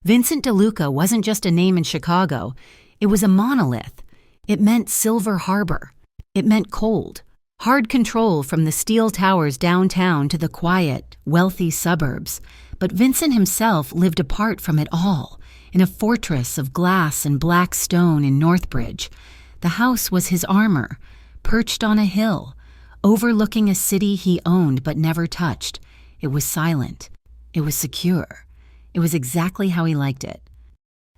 Vincent DeLuca wasn't just a name in Chicago. It was a monolith. It meant Silver Harbor. It meant cold, hard control from the steel towers downtown to the quiet, wealthy suburbs. But Vincent himself lived apart from it all, in a fortress of glass and black stone in Northbridge. The house was his armor, perched on a hill, overlooking a city he owned but never touched. It was silent. It was secure. It was exactly how he liked it.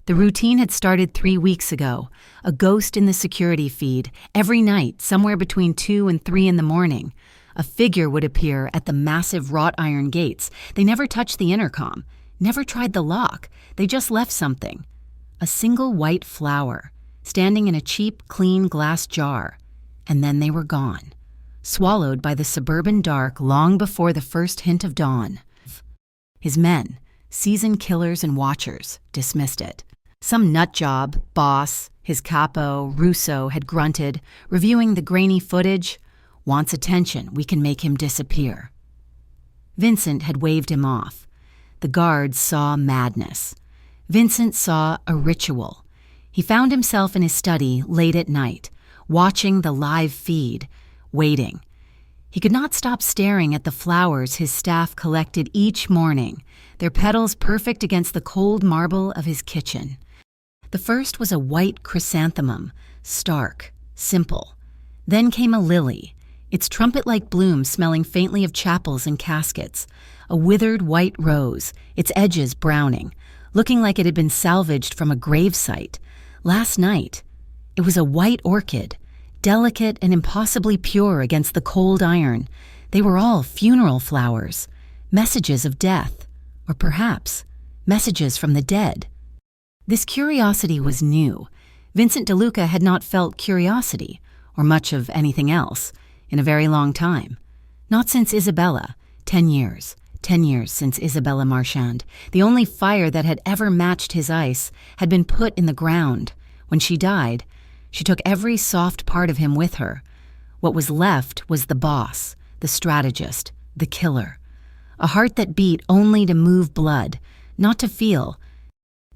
The routine had started 3 weeks ago, a ghost in the security feed. Every night, somewhere between 2 and 3 in the morning, a figure would appear at the massive wrought iron gates. They never touched the intercom, never tried the lock. They just left something. A single white flower, standing in a cheap, clean glass jar. And then they were gone, swallowed by the suburban dark long before the first hint of dawn. His men, seasoned killers and watchers, dismissed it. Some nutjob, boss, his capo, Russo, had grunted, reviewing the grainy footage. Wants attention, we can make him disappear. Vincent had waved him off. The guards saw madness. Vincent saw a ritual. He found himself in his study late at night, watching the live feed, waiting. He could not stop staring at the flowers his staff collected each morning, their petals perfect against the cold marble of his kitchen. The first was a white chrysanthemum, stark, simple. Then came a lily, its trumpet-like bloom smelling faintly of chapels and caskets, a withered white rose, its edges browning, looking like it had been salvaged from a gravesite. Last night, it was a white orchid, delicate and impossibly pure against the cold iron. They were all funeral flowers, messages of death, or perhaps messages from the dead. This curiosity was new. Vincent DeLuca had not felt curiosity, or much of anything else, in a very long time. Not since Isabella, 10 years. 10 years since Isabella Marchand. The only fire that had ever matched his ice had been put in the ground. When she died, she took every soft part of him with her. What was left was the boss, the strategist, the killer. A heart that beat only to move blood, not to feel.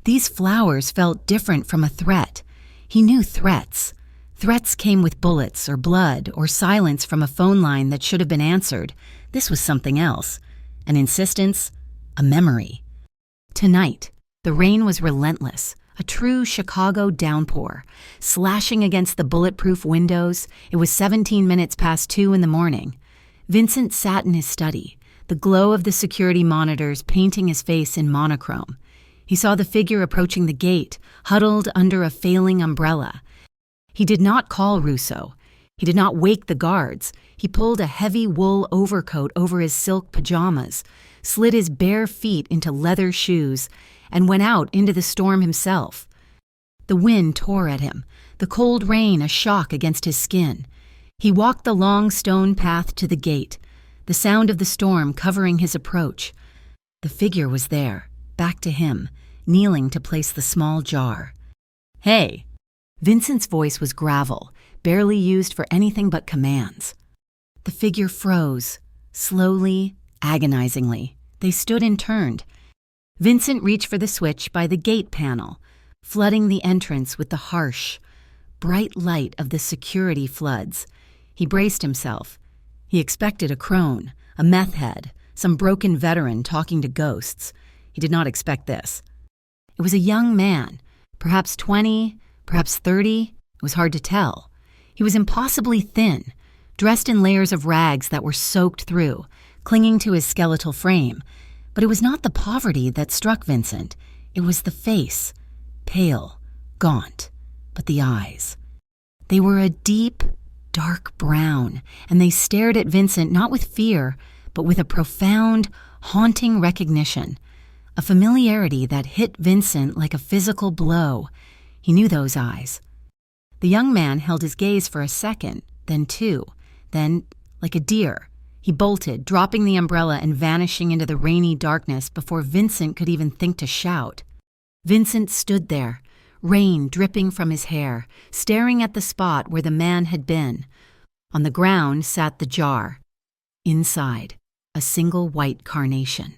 These flowers felt different from a threat. He knew threats. Threats came with bullets or blood or silence from a phone line that should have been answered. This was something else. An insistence, a memory. Tonight, the rain was relentless, a true Chicago downpour, slashing against the bulletproof windows. It was 17 minutes past 2 in the morning. Vincent sat in his study, the glow of the security monitors painting his face in monochrome. He saw the figure approaching the gate, huddled under a failing umbrella. He did not call Russo. He did not wake the guards. He pulled a heavy wool overcoat over his silk pajamas, slid his bare feet into leather shoes, and went out into the storm himself. The wind tore at him, the cold rain a shock against his skin. He walked the long stone path to the gate, the sound of the storm covering his approach. The figure was there, back to him, kneeling to place the small jar. "Hey!" Vincent's voice was gravel, barely used for anything but commands. The figure froze, slowly, agonizingly. They stood and turned. Vincent reached for the switch by the gate panel, flooding the entrance with the harsh, bright light of the security floods. He braced himself. He expected a crone, a meth head, some broken veteran talking to ghosts. He did not expect this. It was a young man, perhaps 20, perhaps 30. It was hard to tell. He was impossibly thin, dressed in layers of rags that were soaked through, clinging to his skeletal frame. But it was not the poverty that struck Vincent. It was the face, pale, gaunt, but the eyes. They were a deep, dark brown, and they stared at Vincent not with fear, but with a profound, haunting recognition, a familiarity that hit Vincent like a physical blow. He knew those eyes. The young man held his gaze for a second, then 2, then, like a deer, he bolted, dropping the umbrella and vanishing into the rainy darkness before Vincent could even think to shout. Vincent stood there, rain dripping from his hair, staring at the spot where the man had been. On the ground sat the jar. Inside, a single white carnation.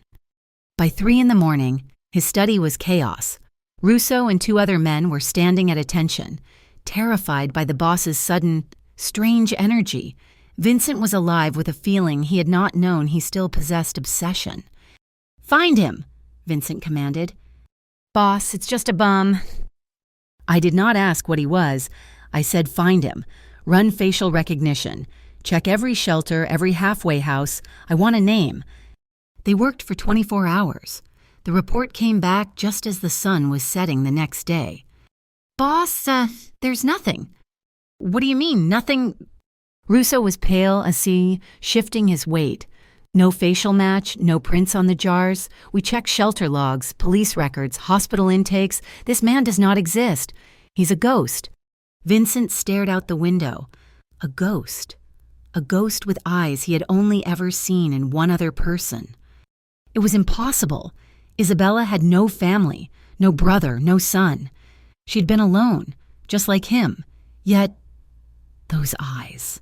By 3 in the morning, His study was chaos. Russo and two other men were standing at attention, terrified by the boss's sudden, strange energy. Vincent was alive with a feeling he had not known he still possessed obsession. "Find him," Vincent commanded. "Boss, it's just a bum." I did not ask what he was. I said find him. Run facial recognition. Check every shelter, every halfway house. I want a name. They worked for 24 hours. The report came back just as the sun was setting the next day. "Boss, there's nothing." "What do you mean, nothing?" Russo was pale as he, shifting his weight. No facial match, no prints on the jars. We checked shelter logs, police records, hospital intakes. This man does not exist. He's a ghost. Vincent stared out the window. A ghost. A ghost with eyes he had only ever seen in one other person. It was impossible. Isabella had no family, no brother, no son. She'd been alone, just like him. Yet, those eyes.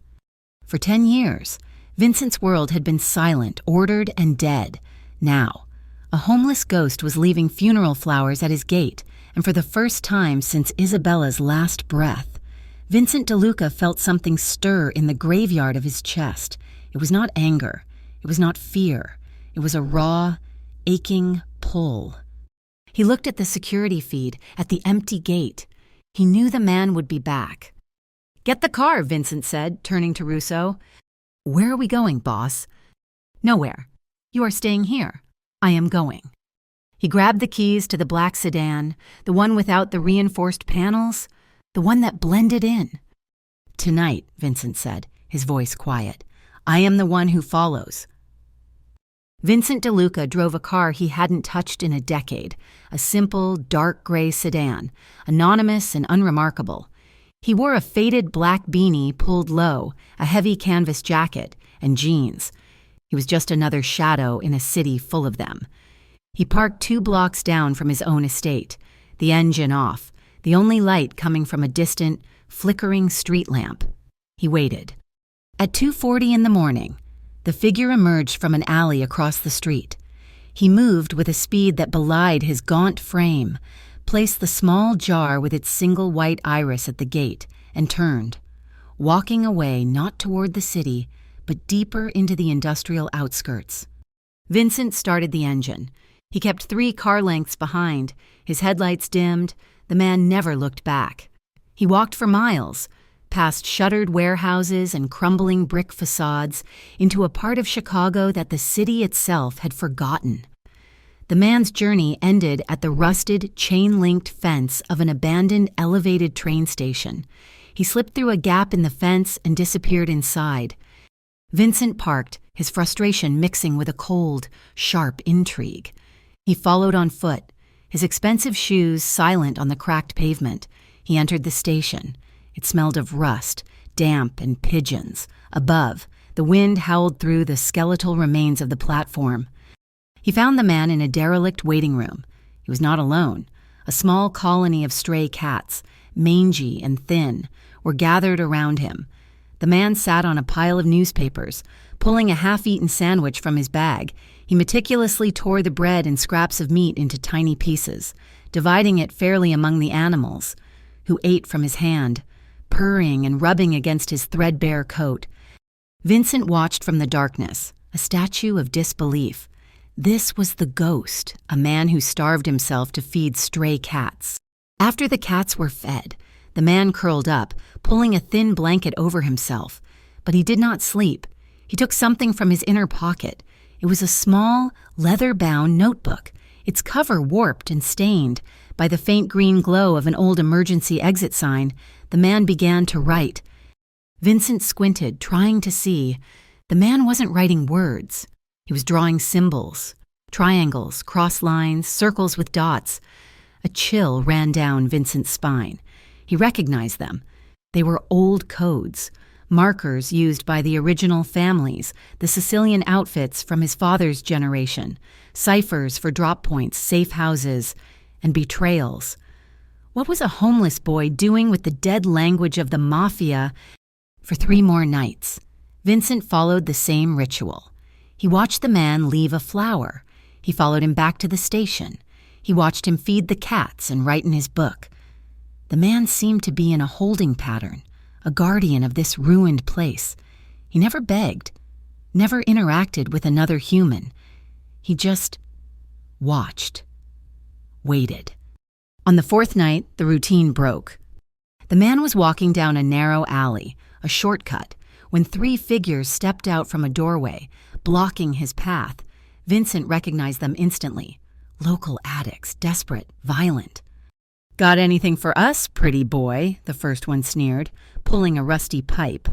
For 10 years, Vincent's world had been silent, ordered, and dead. Now, a homeless ghost was leaving funeral flowers at his gate, and for the first time since Isabella's last breath, Vincent DeLuca felt something stir in the graveyard of his chest. It was not anger. It was not fear. It was a raw, aching pull. He looked at the security feed, at the empty gate. He knew the man would be back. "Get the car," Vincent said, turning to Russo. "Where are we going, boss?" "Nowhere. You are staying here. I am going." He grabbed the keys to the black sedan, the one without the reinforced panels, the one that blended in. "Tonight," Vincent said, his voice quiet, "I am the one who follows." Vincent DeLuca drove a car he hadn't touched in a decade, a simple, dark gray sedan, anonymous and unremarkable. He wore a faded black beanie pulled low, a heavy canvas jacket, and jeans. He was just another shadow in a city full of them. He parked 2 blocks down from his own estate, the engine off, the only light coming from a distant, flickering street lamp. He waited. At 2:40 in the morning, the figure emerged from an alley across the street. He moved with a speed that belied his gaunt frame, placed the small jar with its single white iris at the gate, and turned, walking away not toward the city, but deeper into the industrial outskirts. Vincent started the engine. He kept 3 car lengths behind, his headlights dimmed. The man never looked back. He walked for miles, past shuttered warehouses and crumbling brick facades, into a part of Chicago that the city itself had forgotten. The man's journey ended at the rusted, chain-linked fence of an abandoned elevated train station. He slipped through a gap in the fence and disappeared inside. Vincent parked, his frustration mixing with a cold, sharp intrigue. He followed on foot, his expensive shoes silent on the cracked pavement. He entered the station. It smelled of rust, damp, and pigeons. Above, the wind howled through the skeletal remains of the platform. He found the man in a derelict waiting room. He was not alone. A small colony of stray cats, mangy and thin, were gathered around him. The man sat on a pile of newspapers, pulling a half-eaten sandwich from his bag. He meticulously tore the bread and scraps of meat into tiny pieces, dividing it fairly among the animals, who ate from his hand, purring and rubbing against his threadbare coat. Vincent watched from the darkness, a statue of disbelief. This was the ghost, a man who starved himself to feed stray cats. After the cats were fed, the man curled up, pulling a thin blanket over himself. But he did not sleep. He took something from his inner pocket. It was a small, leather-bound notebook, its cover warped and stained. By the faint green glow of an old emergency exit sign, the man began to write. Vincent squinted, trying to see. The man wasn't writing words. He was drawing symbols, triangles, cross lines, circles with dots. A chill ran down Vincent's spine. He recognized them. They were old codes, markers used by the original families, the Sicilian outfits from his father's generation, ciphers for drop points, safe houses, and betrayals. What was a homeless boy doing with the dead language of the Mafia? For 3 more nights, Vincent followed the same ritual. He watched the man leave a flower. He followed him back to the station. He watched him feed the cats and write in his book. The man seemed to be in a holding pattern, a guardian of this ruined place. He never begged, never interacted with another human. He just watched, waited. On the fourth night, the routine broke. The man was walking down a narrow alley, a shortcut, when three figures stepped out from a doorway, blocking his path. Vincent recognized them instantly. Local addicts, desperate, violent. "Got anything for us, pretty boy?" the first one sneered, pulling a rusty pipe.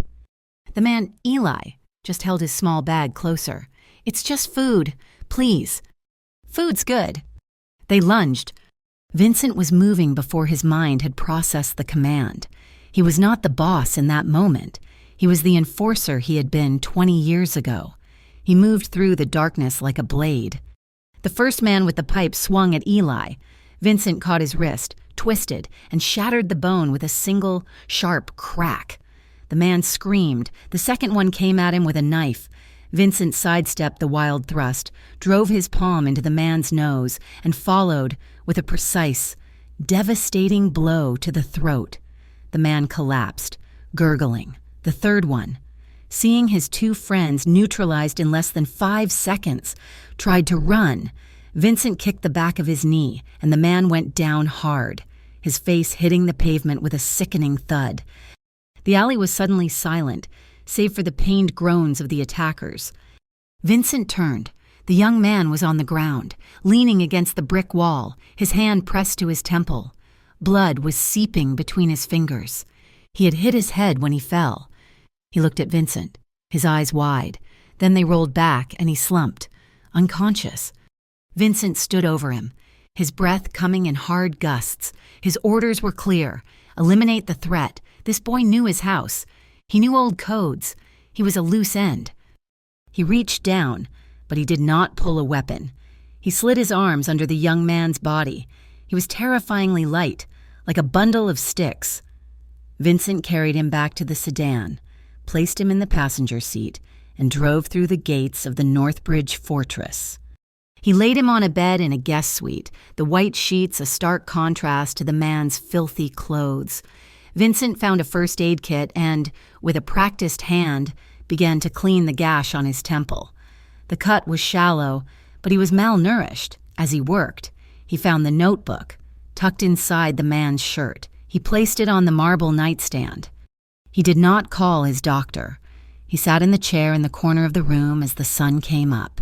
The man, Eli, just held his small bag closer. "It's just food, please." "Food's good." They lunged. Vincent was moving before his mind had processed the command. He was not the boss in that moment. He was the enforcer he had been 20 years ago. He moved through the darkness like a blade. The first man with the pipe swung at Eli. Vincent caught his wrist, twisted, and shattered the bone with a single, sharp crack. The man screamed. The second one came at him with a knife. Vincent sidestepped the wild thrust, drove his palm into the man's nose, and followed with a precise, devastating blow to the throat. The man collapsed, gurgling. The third one, seeing his two friends neutralized in less than 5 seconds, tried to run. Vincent kicked the back of his knee, and the man went down hard, his face hitting the pavement with a sickening thud. The alley was suddenly silent, save for the pained groans of the attackers. Vincent turned. The young man was on the ground, leaning against the brick wall, his hand pressed to his temple. Blood was seeping between his fingers. He had hit his head when he fell. He looked at Vincent, his eyes wide. Then they rolled back and he slumped, unconscious. Vincent stood over him, his breath coming in hard gusts. His orders were clear. Eliminate the threat. This boy knew his house. He knew old codes. He was a loose end. He reached down, but he did not pull a weapon. He slid his arms under the young man's body. He was terrifyingly light, like a bundle of sticks. Vincent carried him back to the sedan, placed him in the passenger seat, and drove through the gates of the Northbridge Fortress. He laid him on a bed in a guest suite, the white sheets a stark contrast to the man's filthy clothes. Vincent found a first aid kit and, with a practiced hand, began to clean the gash on his temple. The cut was shallow, but he was malnourished. As he worked, he found the notebook, tucked inside the man's shirt. He placed it on the marble nightstand. He did not call his doctor. He sat in the chair in the corner of the room as the sun came up,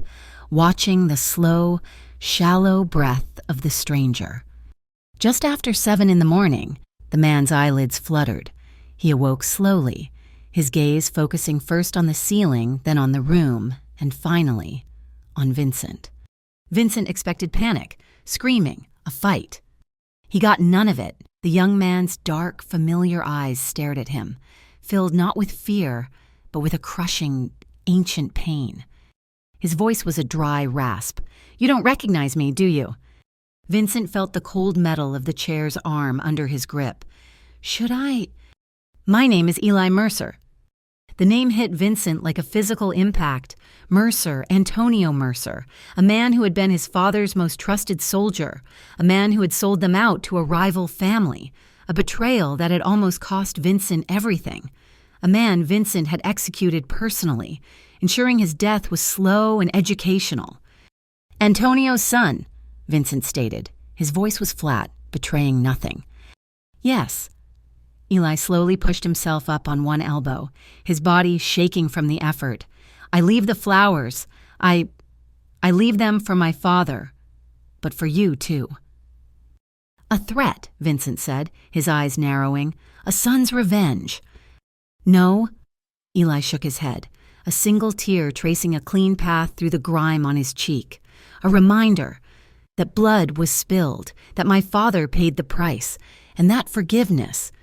watching the slow, shallow breath of the stranger. Just after 7 in the morning, the man's eyelids fluttered. He awoke slowly, his gaze focusing first on the ceiling, then on the room, and finally, on Vincent. Vincent expected panic, screaming, a fight. He got none of it. The young man's dark, familiar eyes stared at him, filled not with fear, but with a crushing, ancient pain. His voice was a dry rasp. "You don't recognize me, do you?" Vincent felt the cold metal of the chair's arm under his grip. "Should I?" "My name is Eli Mercer." The name hit Vincent like a physical impact. Mercer, Antonio Mercer, a man who had been his father's most trusted soldier, a man who had sold them out to a rival family, a betrayal that had almost cost Vincent everything, a man Vincent had executed personally, ensuring his death was slow and educational. "Antonio's son," Vincent stated. His voice was flat, betraying nothing. "Yes." Eli slowly pushed himself up on one elbow, his body shaking from the effort. "I leave the flowers. I leave them for my father, but for you too." "A threat," Vincent said, his eyes narrowing. "A son's revenge." "No." Eli shook his head, a single tear tracing a clean path through the grime on his cheek. A reminder that blood was spilled, that my father paid the price, and that forgiveness,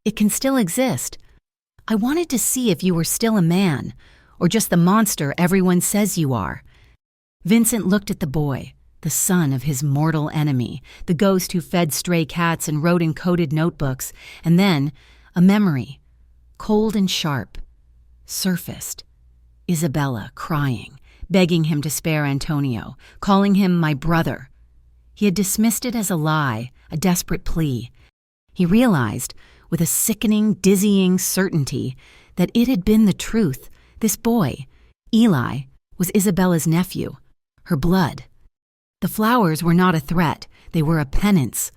it can still exist. I wanted to see if you were still a man, or just the monster everyone says you are. Vincent looked at the boy, the son of his mortal enemy, the ghost who fed stray cats and wrote in coded notebooks, and then a memory, cold and sharp, surfaced. Isabella crying, begging him to spare Antonio, calling him my brother. He had dismissed it as a lie, a desperate plea. He realized, with a sickening, dizzying certainty, that it had been the truth. This boy, Eli, was Isabella's nephew, her blood. The flowers were not a threat, they were a penance.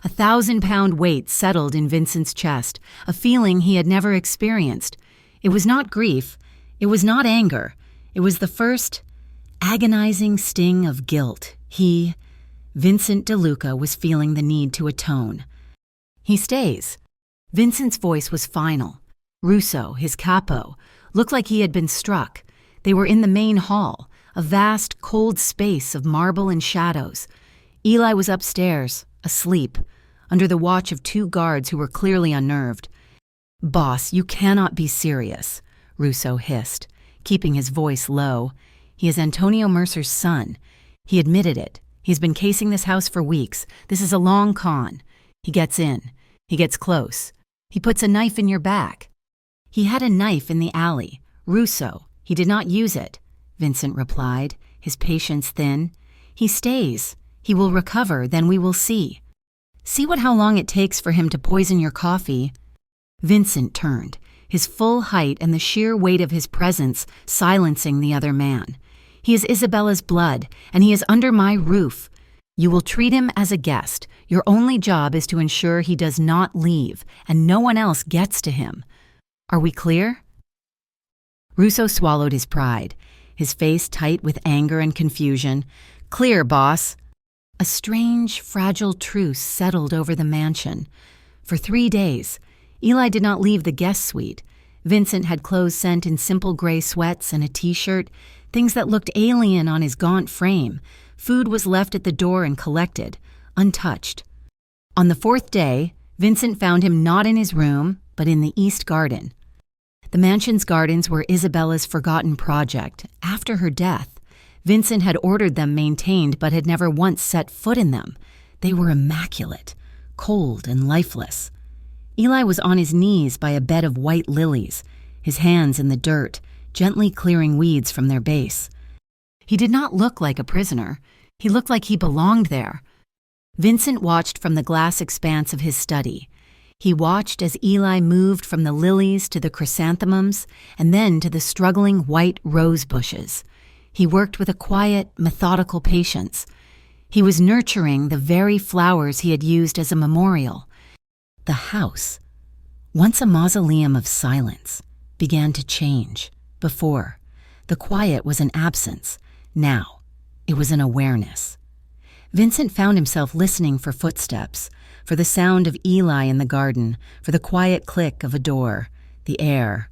1,000-pound weight settled in Vincent's chest, a feeling he had never experienced. It was not grief, it was not anger, it was the first agonizing sting of guilt. Vincent DeLuca, was feeling the need to atone. He stays. Vincent's voice was final. Russo, his capo, looked like he had been struck. They were in the main hall, a vast, cold space of marble and shadows. Eli was upstairs, asleep, under the watch of 2 guards who were clearly unnerved. "Boss, you cannot be serious," Russo hissed, keeping his voice low. "He is Antonio Mercer's son. He admitted it. He's been casing this house for weeks. This is a long con. He gets in. He gets close. He puts a knife in your back." "He had a knife in the alley. Russo. He did not use it," Vincent replied, his patience thin. "He stays. He will recover, then we will see. See how long it takes for him to poison your coffee." Vincent turned, his full height and the sheer weight of his presence silencing the other man. "He is Isabella's blood, and he is under my roof. You will treat him as a guest. Your only job is to ensure he does not leave, and no one else gets to him. Are we clear?" Russo swallowed his pride, his face tight with anger and confusion. "Clear, boss." A strange, fragile truce settled over the mansion. For 3 days, Eli did not leave the guest suite. Vincent had clothes sent in simple gray sweats and a t-shirt, things that looked alien on his gaunt frame. Food was left at the door and collected, untouched. On the 4th day, Vincent found him not in his room, but in the East Garden. The mansion's gardens were Isabella's forgotten project. After her death, Vincent had ordered them maintained but had never once set foot in them. They were immaculate, cold and lifeless. Eli was on his knees by a bed of white lilies, his hands in the dirt, gently clearing weeds from their base. He did not look like a prisoner. He looked like he belonged there. Vincent watched from the glass expanse of his study. He watched as Eli moved from the lilies to the chrysanthemums and then to the struggling white rose bushes. He worked with a quiet, methodical patience. He was nurturing the very flowers he had used as a memorial. The house, once a mausoleum of silence, began to change. Before, the quiet was an absence. Now, it was an awareness. Vincent found himself listening for footsteps, for the sound of Eli in the garden, for the quiet click of a door. The air,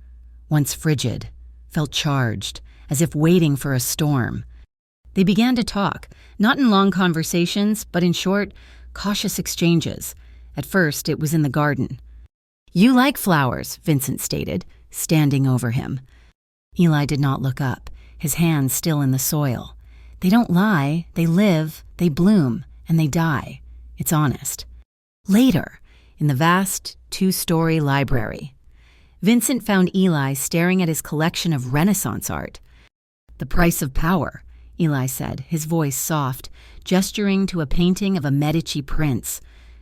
once frigid, felt charged, as if waiting for a storm. They began to talk, not in long conversations, but in short, cautious exchanges. At first, it was in the garden. "You like flowers," Vincent stated, standing over him. Eli did not look up, his hands still in the soil. "They don't lie, they live, they bloom, and they die. It's honest." Later, in the vast 2-story library, Vincent found Eli staring at his collection of Renaissance art. "The price of power," Eli said, his voice soft, gesturing to a painting of a Medici prince.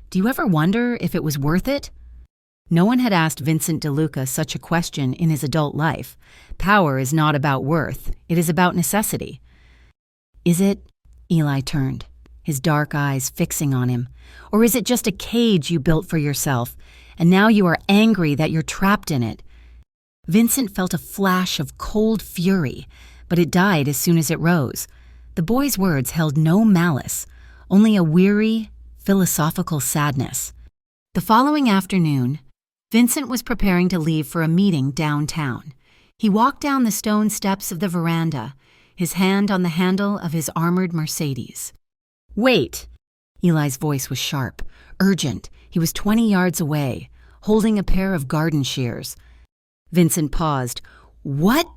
"Do you ever wonder if it was worth it?" No one had asked Vincent DeLuca such a question in his adult life. Power is not about worth, it is about necessity. "Is it?" Eli turned, his dark eyes fixing on him. "Or is it just a cage you built for yourself, and now you are angry that you're trapped in it?" Vincent felt a flash of cold fury, but it died as soon as it rose. The boy's words held no malice, only a weary, philosophical sadness. The following afternoon, Vincent was preparing to leave for a meeting downtown. He walked down the stone steps of the veranda, his hand on the handle of his armored Mercedes. "Wait!" Eli's voice was sharp, urgent. He was 20 yards away, holding a pair of garden shears. Vincent paused. "What?"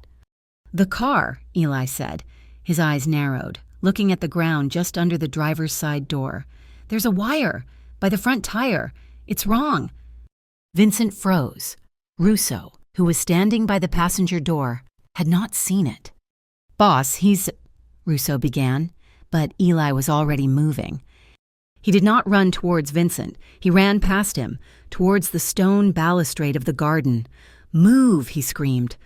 "The car," Eli said. His eyes narrowed, looking at the ground just under the driver's side door. "There's a wire by the front tire. It's wrong." Vincent froze. Russo, who was standing by the passenger door, had not seen it. "Boss, Russo began, but Eli was already moving. He did not run towards Vincent. He ran past him, towards the stone balustrade of the garden. "Move!" he screamed.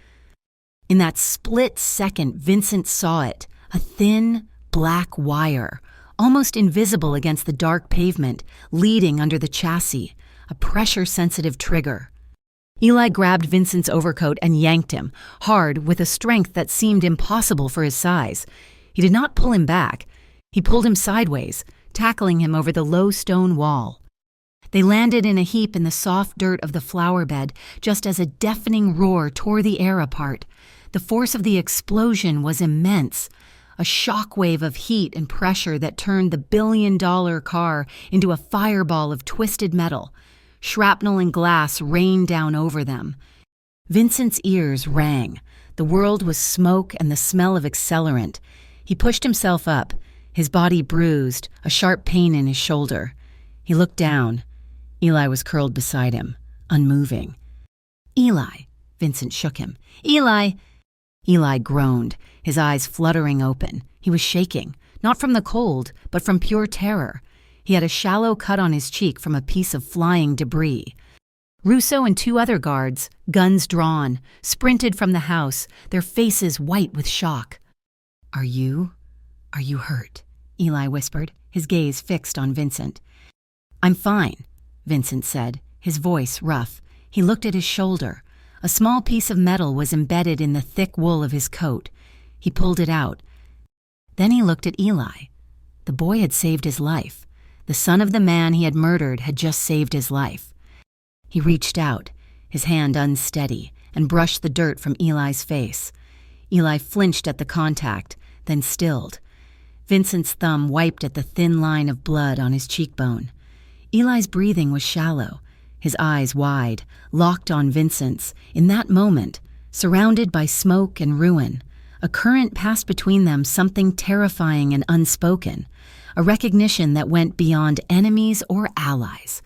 In that split second, Vincent saw it, a thin, black wire, almost invisible against the dark pavement, leading under the chassis, a pressure-sensitive trigger. Eli grabbed Vincent's overcoat and yanked him, hard, with a strength that seemed impossible for his size. He did not pull him back. He pulled him sideways, tackling him over the low stone wall. They landed in a heap in the soft dirt of the flower bed, just as a deafening roar tore the air apart. The force of the explosion was immense, a shockwave of heat and pressure that turned the billion-dollar car into a fireball of twisted metal. Shrapnel and glass rained down over them. Vincent's ears rang. The world was smoke and the smell of accelerant. He pushed himself up, his body bruised, a sharp pain in his shoulder. He looked down. Eli was curled beside him, unmoving. "Eli!" Vincent shook him. "Eli!" Eli groaned, his eyes fluttering open. He was shaking, not from the cold, but from pure terror. He had a shallow cut on his cheek from a piece of flying debris. Russo and two other guards, guns drawn, sprinted from the house, their faces white with shock. Are you hurt?" Eli whispered, his gaze fixed on Vincent. "I'm fine," Vincent said, his voice rough. He looked at his shoulder. A small piece of metal was embedded in the thick wool of his coat. He pulled it out. Then he looked at Eli. The boy had saved his life. The son of the man he had murdered had just saved his life. He reached out, his hand unsteady, and brushed the dirt from Eli's face. Eli flinched at the contact, then stilled. Vincent's thumb wiped at the thin line of blood on his cheekbone. Eli's breathing was shallow, his eyes wide, locked on Vincent's. In that moment, surrounded by smoke and ruin, a current passed between them, something terrifying and unspoken, a recognition that went beyond enemies or allies.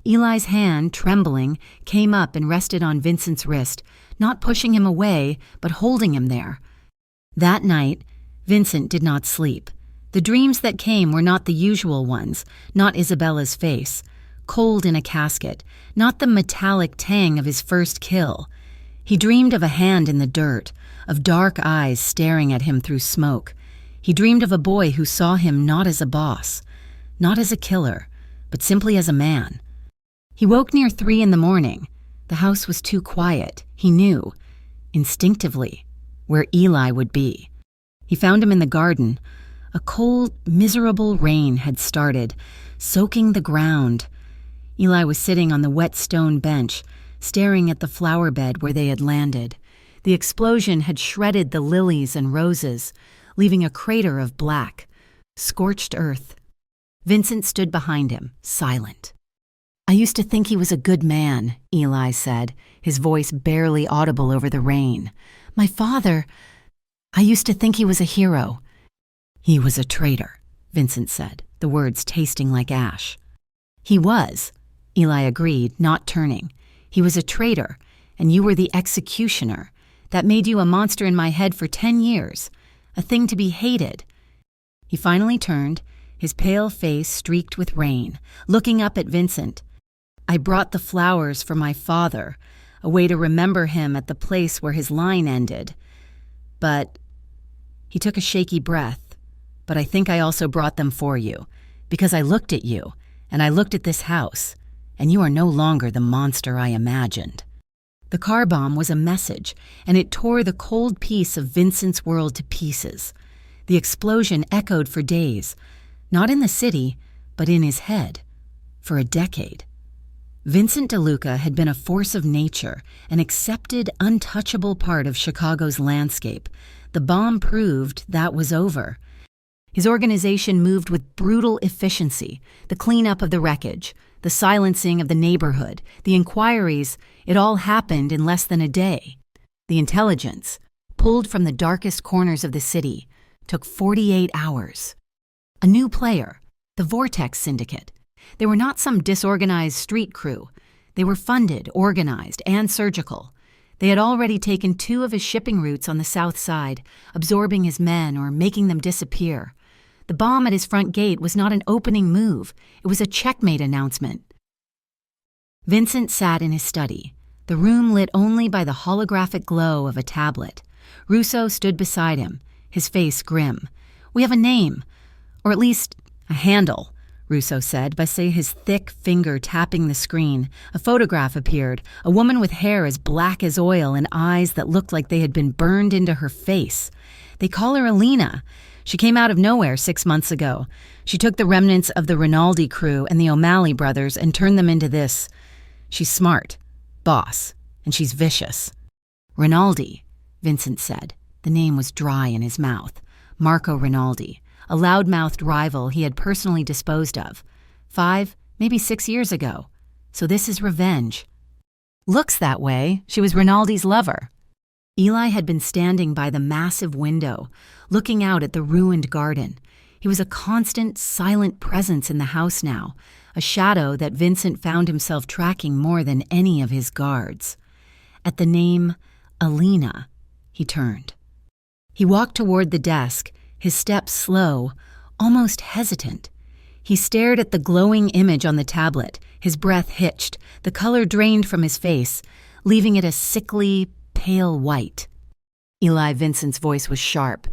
Eli's hand, trembling, came up and rested on Vincent's wrist, not pushing him away, but holding him there. That night, Vincent did not sleep. The dreams that came were not the usual ones, not Isabella's face, cold in a casket, not the metallic tang of his first kill. He dreamed of a hand in the dirt, of dark eyes staring at him through smoke. He dreamed of a boy who saw him not as a boss, not as a killer, but simply as a man. He woke near 3 a.m. The house was too quiet. He knew, instinctively, where Eli would be. He found him in the garden. A cold, miserable rain had started, soaking the ground. Eli was sitting on the wet stone bench, staring at the flower bed where they had landed. The explosion had shredded the lilies and roses, leaving a crater of black, scorched earth. Vincent stood behind him, silent. "I used to think he was a good man," Eli said, his voice barely audible over the rain. "My father, I used to think he was a hero." "He was a traitor," Vincent said, the words tasting like ash. "He was," Eli agreed, not turning. "He was a traitor, and you were the executioner. That made you a monster in my head for 10 years, a thing to be hated." He finally turned, his pale face streaked with rain, looking up at Vincent. "I brought the flowers for my father, a way to remember him at the place where his line ended. But," he took a shaky breath, "but I think I also brought them for you, because I looked at you, and I looked at this house, and you are no longer the monster I imagined." The car bomb was a message, and it tore the cold peace of Vincent's world to pieces. The explosion echoed for days, not in the city, but in his head, for a decade. Vincent DeLuca had been a force of nature, an accepted, untouchable part of Chicago's landscape. The bomb proved that was over. His organization moved with brutal efficiency, the cleanup of the wreckage, the silencing of the neighborhood, the inquiries. It all happened in less than a day. The intelligence, pulled from the darkest corners of the city, took 48 hours. A new player, the Vortex Syndicate. They were not some disorganized street crew. They were funded, organized, and surgical. They had already taken 2 of his shipping routes on the south side, absorbing his men or making them disappear. The bomb at his front gate was not an opening move. It was a checkmate announcement. Vincent sat in his study, the room lit only by the holographic glow of a tablet. Russo stood beside him, his face grim. "We have a name, or at least a handle," Russo said, by his thick finger tapping the screen. A photograph appeared, a woman with hair as black as oil and eyes that looked like they had been burned into her face. "They call her Alina. She came out of nowhere 6 months ago. She took the remnants of the Rinaldi crew and the O'Malley brothers and turned them into this. She's smart, boss, and she's vicious." "Rinaldi," Vincent said. The name was dry in his mouth. Marco Rinaldi, a loud-mouthed rival he had personally disposed of. 5, maybe 6 years ago. So this is revenge. "Looks that way. She was Rinaldi's lover." Eli had been standing by the massive window, looking out at the ruined garden. He was a constant, silent presence in the house now, a shadow that Vincent found himself tracking more than any of his guards. At the name Alina, he turned. He walked toward the desk, his steps slow, almost hesitant. He stared at the glowing image on the tablet, his breath hitched, the color drained from his face, leaving it a sickly, pale white. Eli Vincent's voice was sharp.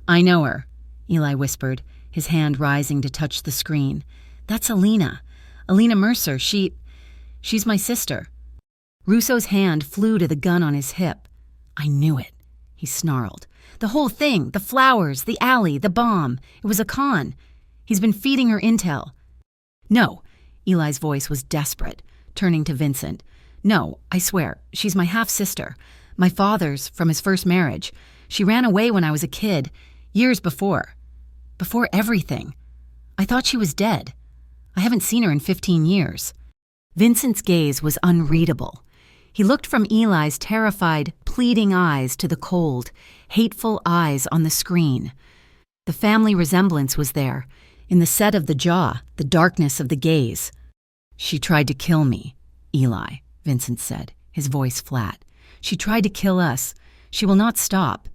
"I know her," Eli whispered, his hand rising to touch the screen. "That's Alina. Alina Mercer. She's my sister." Russo's hand flew to the gun on his hip. "I knew it," he snarled. "The whole thing, the flowers, the alley, the bomb. It was a con. He's been feeding her intel." "No," Eli's voice was desperate, turning to Vincent. "No, I swear, she's my half-sister. My father's, from his first marriage. She ran away when I was a kid, years before. Before everything. I thought she was dead. I haven't seen her in 15 years. Vincent's gaze was unreadable. He looked from Eli's terrified, pleading eyes to the cold, hateful eyes on the screen. The family resemblance was there, in the set of the jaw, the darkness of the gaze. "She tried to kill me, Eli," Vincent said, his voice flat. "She tried to kill us. She will not stop."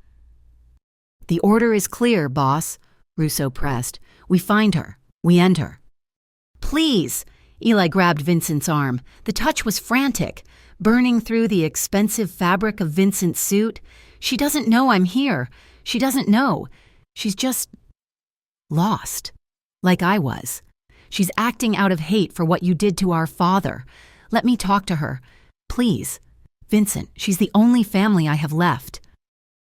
"The order is clear, boss," Russo pressed. "We find her. We end her." "Please!" Eli grabbed Vincent's arm. The touch was frantic, burning through the expensive fabric of Vincent's suit. "She doesn't know I'm here. She doesn't know. She's just lost, like I was. She's acting out of hate for what you did to our father. Let me talk to her. Please. Vincent, she's the only family I have left."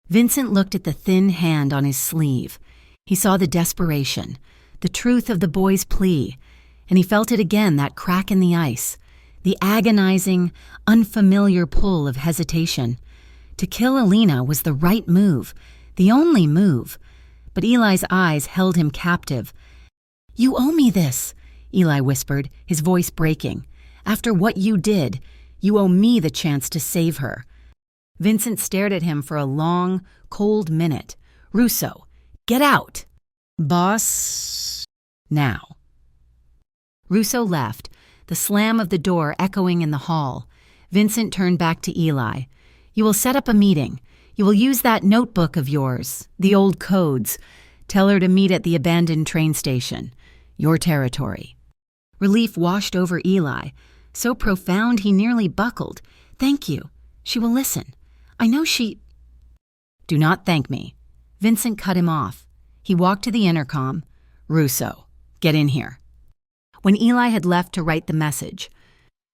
Vincent looked at the thin hand on his sleeve. He saw the desperation, the truth of the boy's plea, and he felt it again, that crack in the ice, the agonizing, unfamiliar pull of hesitation. To kill Alina was the right move, the only move, but Eli's eyes held him captive. "You owe me this," Eli whispered, his voice breaking. "After what you did, you owe me the chance to save her." Vincent stared at him for a long, cold minute. "Russo, get out!" "Boss, now." Russo left, the slam of the door echoing in the hall. Vincent turned back to Eli. "You will set up a meeting. You will use that notebook of yours, the old codes. Tell her to meet at the abandoned train station. Your territory." Relief washed over Eli, so profound he nearly buckled. "Thank you. She will listen. I know she—" "Do not thank me." Vincent cut him off. He walked to the intercom. "Russo, get in here." When Eli had left to write the message,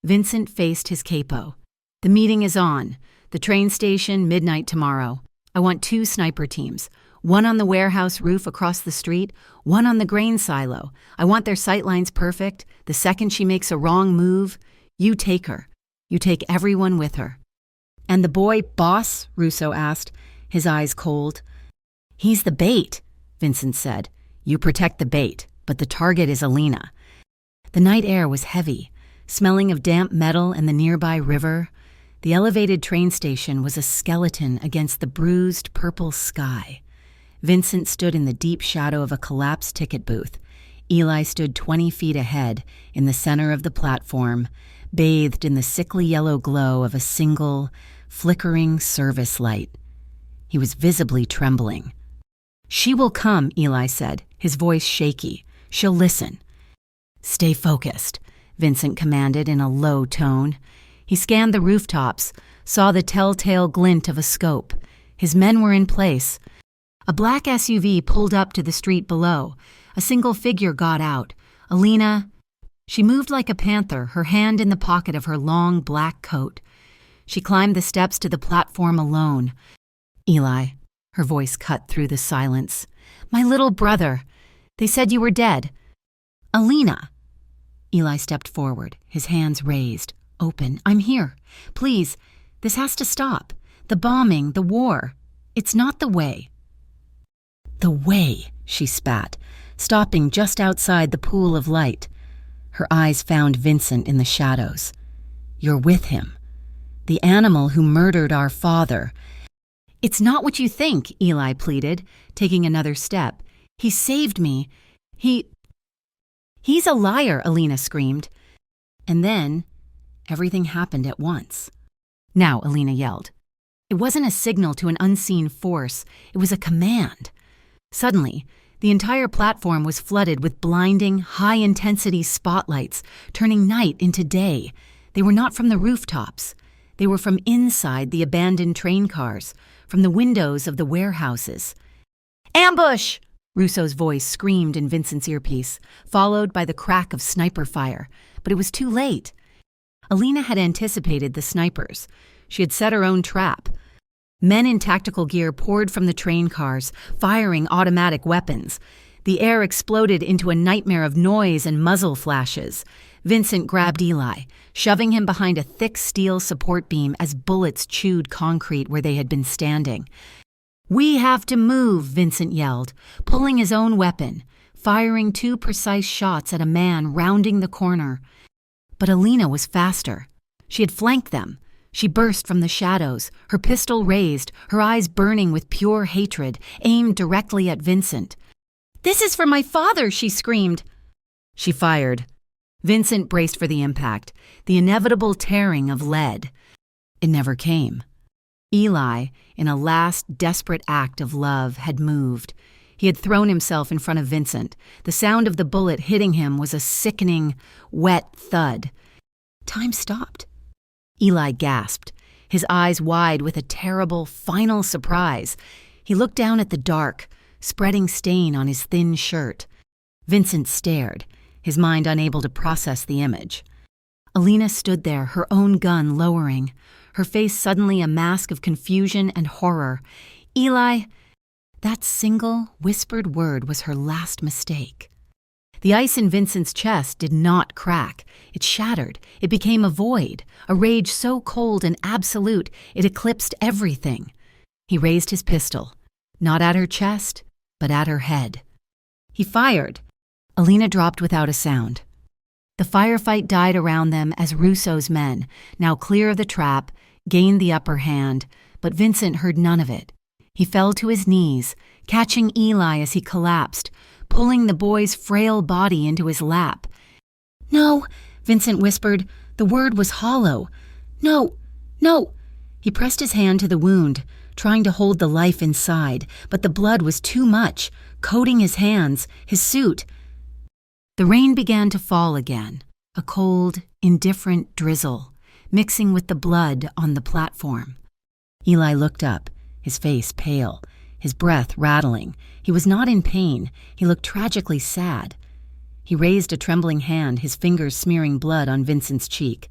Vincent faced his capo. "The meeting is on. The train station, midnight tomorrow. I want 2 sniper teams. One on the warehouse roof across the street, one on the grain silo. I want their sightlines perfect. The second she makes a wrong move, you take her. You take everyone with her." "And the boy, boss?" Russo asked, his eyes cold. "He's the bait," Vincent said. "You protect the bait, but the target is Alina." The night air was heavy, smelling of damp metal and the nearby river. The elevated train station was a skeleton against the bruised purple sky. Vincent stood in the deep shadow of a collapsed ticket booth. Eli stood 20 feet ahead, in the center of the platform, bathed in the sickly yellow glow of a single, flickering service light. He was visibly trembling. "She will come," Eli said, his voice shaky. "She'll listen." "Stay focused," Vincent commanded in a low tone. He scanned the rooftops, saw the telltale glint of a scope. His men were in place. A black SUV pulled up to the street below. A single figure got out. Alina. She moved like a panther, her hand in the pocket of her long black coat. She climbed the steps to the platform alone. "Eli," her voice cut through the silence. "My little brother. They said you were dead." "Alina." Eli stepped forward, his hands raised, open. "I'm here. Please, this has to stop. The bombing, the war. It's not the way." "The way," she spat, stopping just outside the pool of light. Her eyes found Vincent in the shadows. "You're with him. The animal who murdered our father." "It's not what you think," Eli pleaded, taking another step. "He saved me. He's a liar," Alina screamed. And then, everything happened at once. "Now," Alina yelled. It wasn't a signal to an unseen force. It was a command. Suddenly, the entire platform was flooded with blinding, high-intensity spotlights, turning night into day. They were not from the rooftops. They were from inside the abandoned train cars, from the windows of the warehouses. "Ambush!" Russo's voice screamed in Vincent's earpiece, followed by the crack of sniper fire. But it was too late. Alina had anticipated the snipers. She had set her own trap. Men in tactical gear poured from the train cars, firing automatic weapons. The air exploded into a nightmare of noise and muzzle flashes. Vincent grabbed Eli, shoving him behind a thick steel support beam as bullets chewed concrete where they had been standing. "We have to move," Vincent yelled, pulling his own weapon, firing 2 precise shots at a man rounding the corner. But Alina was faster. She had flanked them. She burst from the shadows, her pistol raised, her eyes burning with pure hatred, aimed directly at Vincent. "This is for my father!" she screamed. She fired. Vincent braced for the impact, the inevitable tearing of lead. It never came. Eli, in a last desperate act of love, had moved. He had thrown himself in front of Vincent. The sound of the bullet hitting him was a sickening, wet thud. Time stopped. Eli gasped, his eyes wide with a terrible, final surprise. He looked down at the dark, spreading stain on his thin shirt. Vincent stared, his mind unable to process the image. Alina stood there, her own gun lowering, her face suddenly a mask of confusion and horror. "Eli," that single, whispered word was her last mistake. The ice in Vincent's chest did not crack. It shattered. It became a void, a rage so cold and absolute it eclipsed everything. He raised his pistol, not at her chest, but at her head. He fired. Alina dropped without a sound. The firefight died around them as Russo's men, now clear of the trap, gained the upper hand, but Vincent heard none of it. He fell to his knees, catching Eli as he collapsed, pulling the boy's frail body into his lap. "No," Vincent whispered. The word was hollow. "No, no." He pressed his hand to the wound, trying to hold the life inside, but the blood was too much, coating his hands, his suit. The rain began to fall again, a cold, indifferent drizzle, mixing with the blood on the platform. Eli looked up, his face pale, his breath rattling. He was not in pain. He looked tragically sad. He raised a trembling hand, his fingers smearing blood on Vincent's cheek.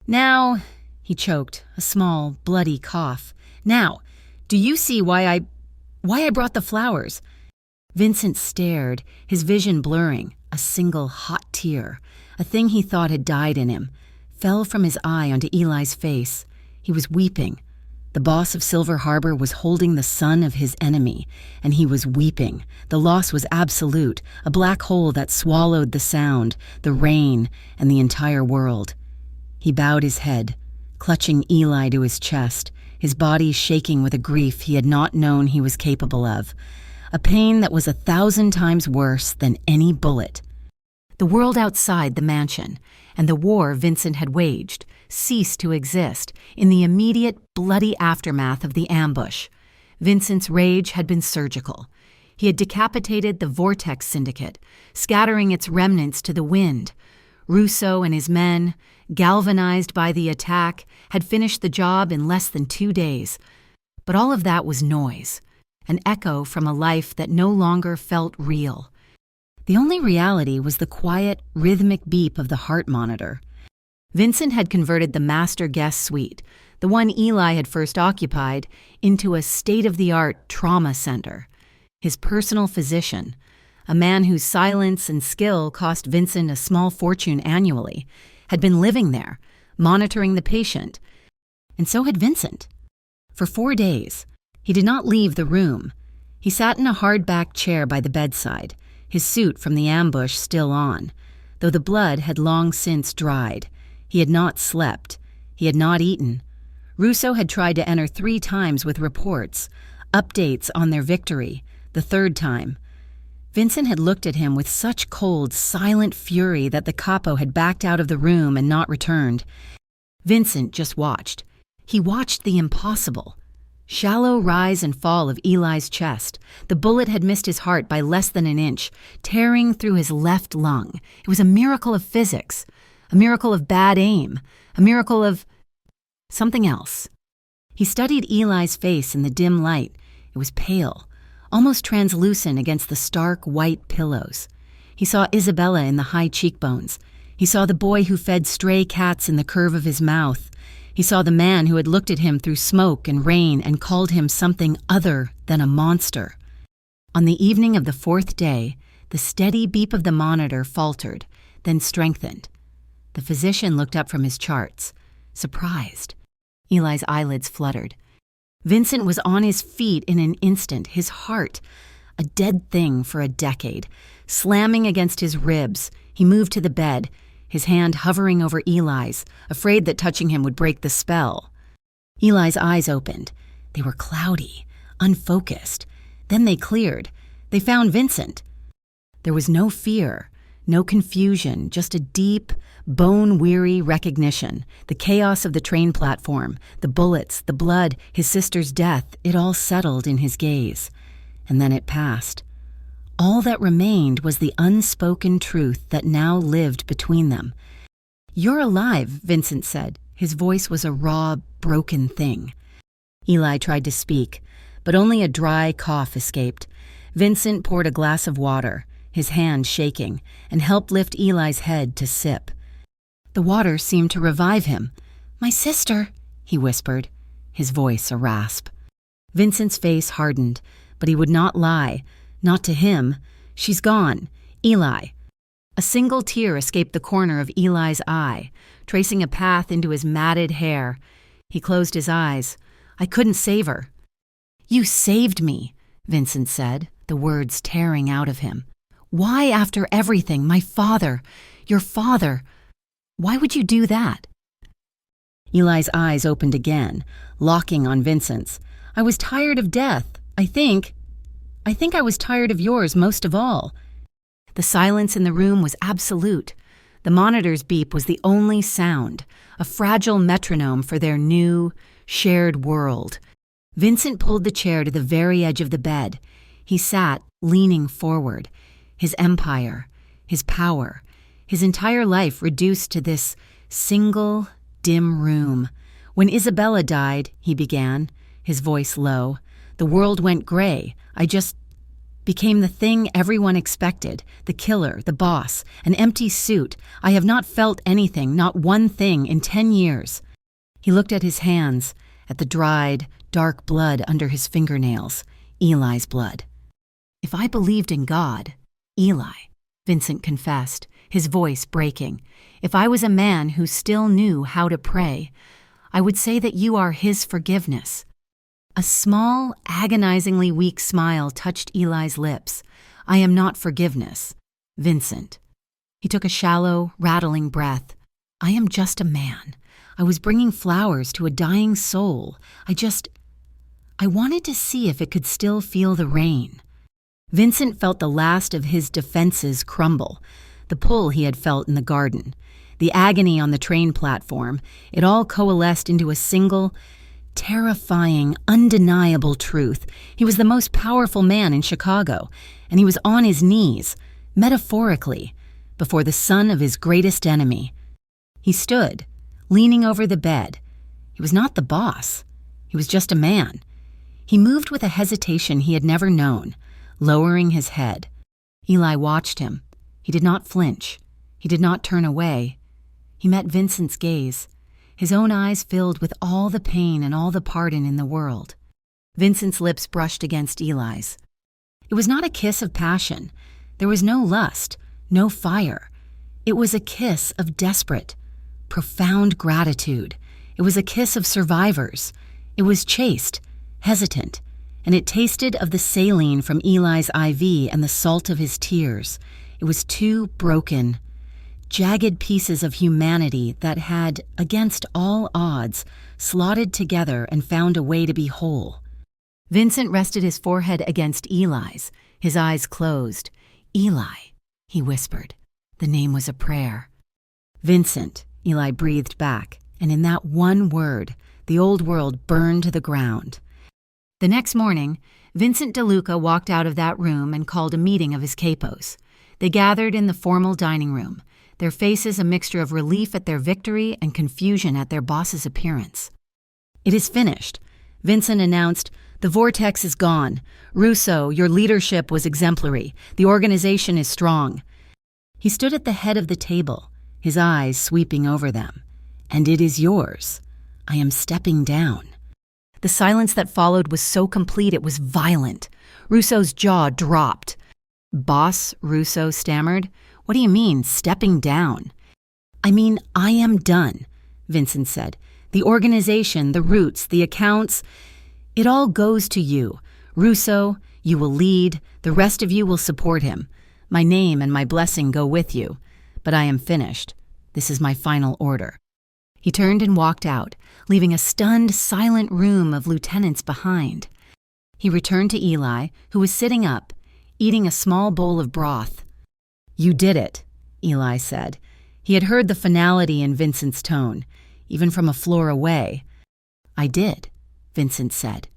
"Now," he choked, a small, bloody cough. "Now, do you see why I brought the flowers?" Vincent stared, his vision blurring. A single hot tear, a thing he thought had died in him, fell from his eye onto Eli's face. He was weeping. The boss of Silver Harbor was holding the son of his enemy, and he was weeping. The loss was absolute, a black hole that swallowed the sound, the rain, and the entire world. He bowed his head, clutching Eli to his chest, his body shaking with a grief he had not known he was capable of, a pain that was 1,000 times worse than any bullet. The world outside the mansion, and the war Vincent had waged, ceased to exist in the immediate, bloody aftermath of the ambush. Vincent's rage had been surgical. He had decapitated the Vortex Syndicate, scattering its remnants to the wind. Russo and his men, galvanized by the attack, had finished the job in less than 2 days. But all of that was noise, an echo from a life that no longer felt real. The only reality was the quiet, rhythmic beep of the heart monitor. Vincent had converted the master guest suite, the one Eli had first occupied, into a state-of-the-art trauma center. His personal physician, a man whose silence and skill cost Vincent a small fortune annually, had been living there, monitoring the patient. And so had Vincent. For 4 days, he did not leave the room. He sat in a hard-backed chair by the bedside, his suit from the ambush still on. Though the blood had long since dried, he had not slept. He had not eaten. Russo had tried to enter 3 times with reports, updates on their victory, the 3rd time. Vincent had looked at him with such cold, silent fury that the capo had backed out of the room and not returned. Vincent just watched. He watched the impossible. Shallow rise and fall of Eli's chest. The bullet had missed his heart by less than an inch, tearing through his left lung. It was a miracle of physics, a miracle of bad aim, a miracle of something else. He studied Eli's face in the dim light. It was pale, almost translucent against the stark white pillows. He saw Isabella in the high cheekbones. He saw the boy who fed stray cats in the curve of his mouth. He saw the man who had looked at him through smoke and rain and called him something other than a monster. On the evening of the 4th day, the steady beep of the monitor faltered, then strengthened. The physician looked up from his charts, surprised. Eli's eyelids fluttered. Vincent was on his feet in an instant, his heart, a dead thing for a decade, slamming against his ribs. He moved to the bed, his hand hovering over Eli's, afraid that touching him would break the spell. Eli's eyes opened. They were cloudy, unfocused. Then they cleared. They found Vincent. There was no fear, no confusion, just a deep, bone-weary recognition. The chaos of the train platform, the bullets, the blood, his sister's death, it all settled in his gaze. And then it passed. All that remained was the unspoken truth that now lived between them. "You're alive," Vincent said. His voice was a raw, broken thing. Eli tried to speak, but only a dry cough escaped. Vincent poured a glass of water, his hand shaking, and helped lift Eli's head to sip. The water seemed to revive him. "My sister," he whispered, his voice a rasp. Vincent's face hardened, but he would not lie. Not to him. "She's gone. Eli." A single tear escaped the corner of Eli's eye, tracing a path into his matted hair. He closed his eyes. "I couldn't save her." "You saved me," Vincent said, the words tearing out of him. "Why, after everything, my father, your father, why would you do that?" Eli's eyes opened again, locking on Vincent's. "I was tired of death, I think I was tired of yours most of all." The silence in the room was absolute. The monitor's beep was the only sound, a fragile metronome for their new, shared world. Vincent pulled the chair to the very edge of the bed. He sat, leaning forward, his empire, his power, his entire life reduced to this single, dim room. "When Isabella died," he began, his voice low, "the world went gray. I just became the thing everyone expected, the killer, the boss, an empty suit. I have not felt anything, not one thing, in 10 years. He looked at his hands, at the dried, dark blood under his fingernails, Eli's blood. "If I believed in God, Eli," Vincent confessed, his voice breaking, "if I was a man who still knew how to pray, I would say that you are his forgiveness." A small, agonizingly weak smile touched Eli's lips. "I am not forgiveness, Vincent." He took a shallow, rattling breath. "I am just a man. I was bringing flowers to a dying soul. I wanted to see if it could still feel the rain." Vincent felt the last of his defenses crumble, the pull he had felt in the garden, the agony on the train platform. It all coalesced into a single, terrifying, undeniable truth. He was the most powerful man in Chicago, and he was on his knees, metaphorically, before the son of his greatest enemy. He stood, leaning over the bed. He was not the boss. He was just a man. He moved with a hesitation he had never known, lowering his head. Eli watched him. He did not flinch. He did not turn away. He met Vincent's gaze, his own eyes filled with all the pain and all the pardon in the world. Vincent's lips brushed against Eli's. It was not a kiss of passion. There was no lust, no fire. It was a kiss of desperate, profound gratitude. It was a kiss of survivors. It was chaste, hesitant, and it tasted of the saline from Eli's IV and the salt of his tears. It was two broken, jagged pieces of humanity that had, against all odds, slotted together and found a way to be whole. Vincent rested his forehead against Eli's, his eyes closed. "Eli," he whispered. The name was a prayer. "Vincent," Eli breathed back, and in that one word, the old world burned to the ground. The next morning, Vincent DeLuca walked out of that room and called a meeting of his capos. They gathered in the formal dining room, their faces a mixture of relief at their victory and confusion at their boss's appearance. "It is finished," Vincent announced. "The vortex is gone. Russo, your leadership was exemplary. The organization is strong." He stood at the head of the table, his eyes sweeping over them. "And it is yours. I am stepping down." The silence that followed was so complete it was violent. Russo's jaw dropped. "Boss," Russo stammered. "What do you mean, stepping down?" "I mean, I am done," Vincent said. "The organization, the roots, the accounts, it all goes to you. Russo, you will lead. The rest of you will support him. My name and my blessing go with you. But I am finished. This is my final order." He turned and walked out, leaving a stunned, silent room of lieutenants behind. He returned to Eli, who was sitting up, eating a small bowl of broth. "You did it," Eli said. He had heard the finality in Vincent's tone, even from a floor away. "I did," Vincent said.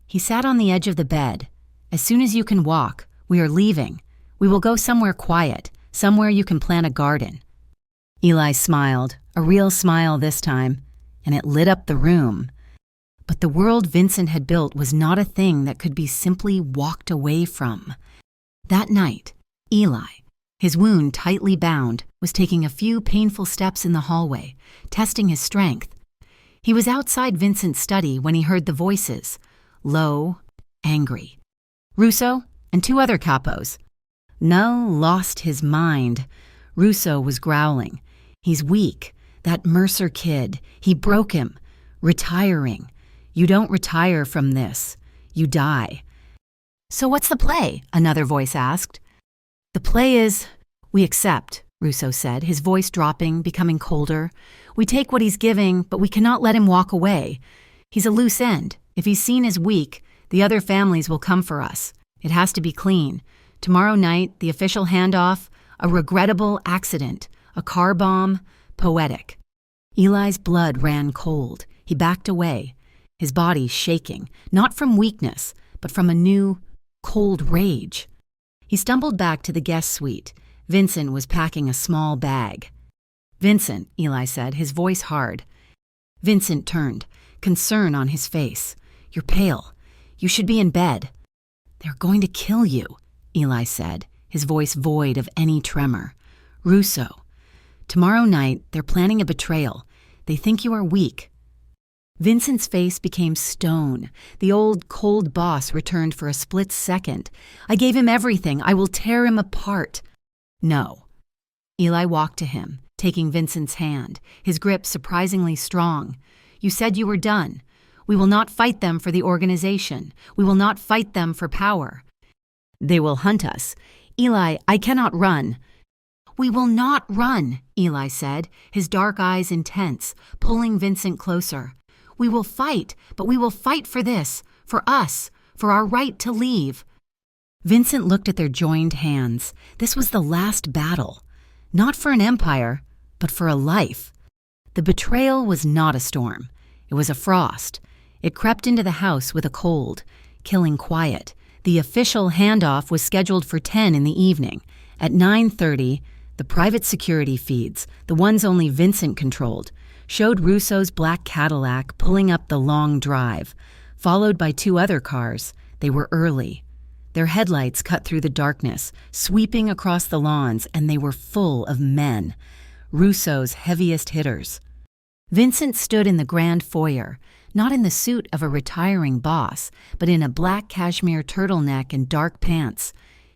He sat on the edge of the bed. "As soon as you can walk, we are leaving. We will go somewhere quiet, somewhere you can plant a garden." Eli smiled, a real smile this time, and it lit up the room. But the world Vincent had built was not a thing that could be simply walked away from. That night, Eli, his wound tightly bound, was taking a few painful steps in the hallway, testing his strength. He was outside Vincent's study when he heard the voices, low, angry. Russo and two other capos. No, lost his mind. Russo was growling. "He's weak. That Mercer kid. He broke him. Retiring. You don't retire from this. You die." "So what's the play?" another voice asked. "The play is, we accept," Russo said, his voice dropping, becoming colder. "We take what he's giving, but we cannot let him walk away. He's a loose end. If he's seen as weak, the other families will come for us. It has to be clean. Tomorrow night, the official handoff, a regrettable accident, a car bomb, poetic." Eli's blood ran cold. He backed away, his body shaking, not from weakness, but from a new, cold rage. He stumbled back to the guest suite. Vincent was packing a small bag. "Vincent," Eli said, his voice hard. Vincent turned, concern on his face. "You're pale. You should be in bed." "They're going to kill you," Eli said, his voice void of any tremor. "Russo, tomorrow night they're planning a betrayal. They think you are weak." Vincent's face became stone. The old, cold boss returned for a split second. "I gave him everything. I will tear him apart." "No." Eli walked to him, taking Vincent's hand, his grip surprisingly strong. "You said you were done. We will not fight them for the organization. We will not fight them for power. They will hunt us. Eli, I cannot run." "We will not run," Eli said, his dark eyes intense, pulling Vincent closer. "We will fight, but we will fight for this, for us, for our right to leave." Vincent looked at their joined hands. This was the last battle. Not for an empire, but for a life. The betrayal was not a storm. It was a frost. It crept into the house with a cold, killing quiet. The official handoff was scheduled for 10 in the evening. At 9:30, the private security feeds, the ones only Vincent controlled, showed Russo's black Cadillac pulling up the long drive, followed by two other cars. They were early. Their headlights cut through the darkness, sweeping across the lawns, and they were full of men, Russo's heaviest hitters. Vincent stood in the grand foyer, not in the suit of a retiring boss, but in a black cashmere turtleneck and dark pants.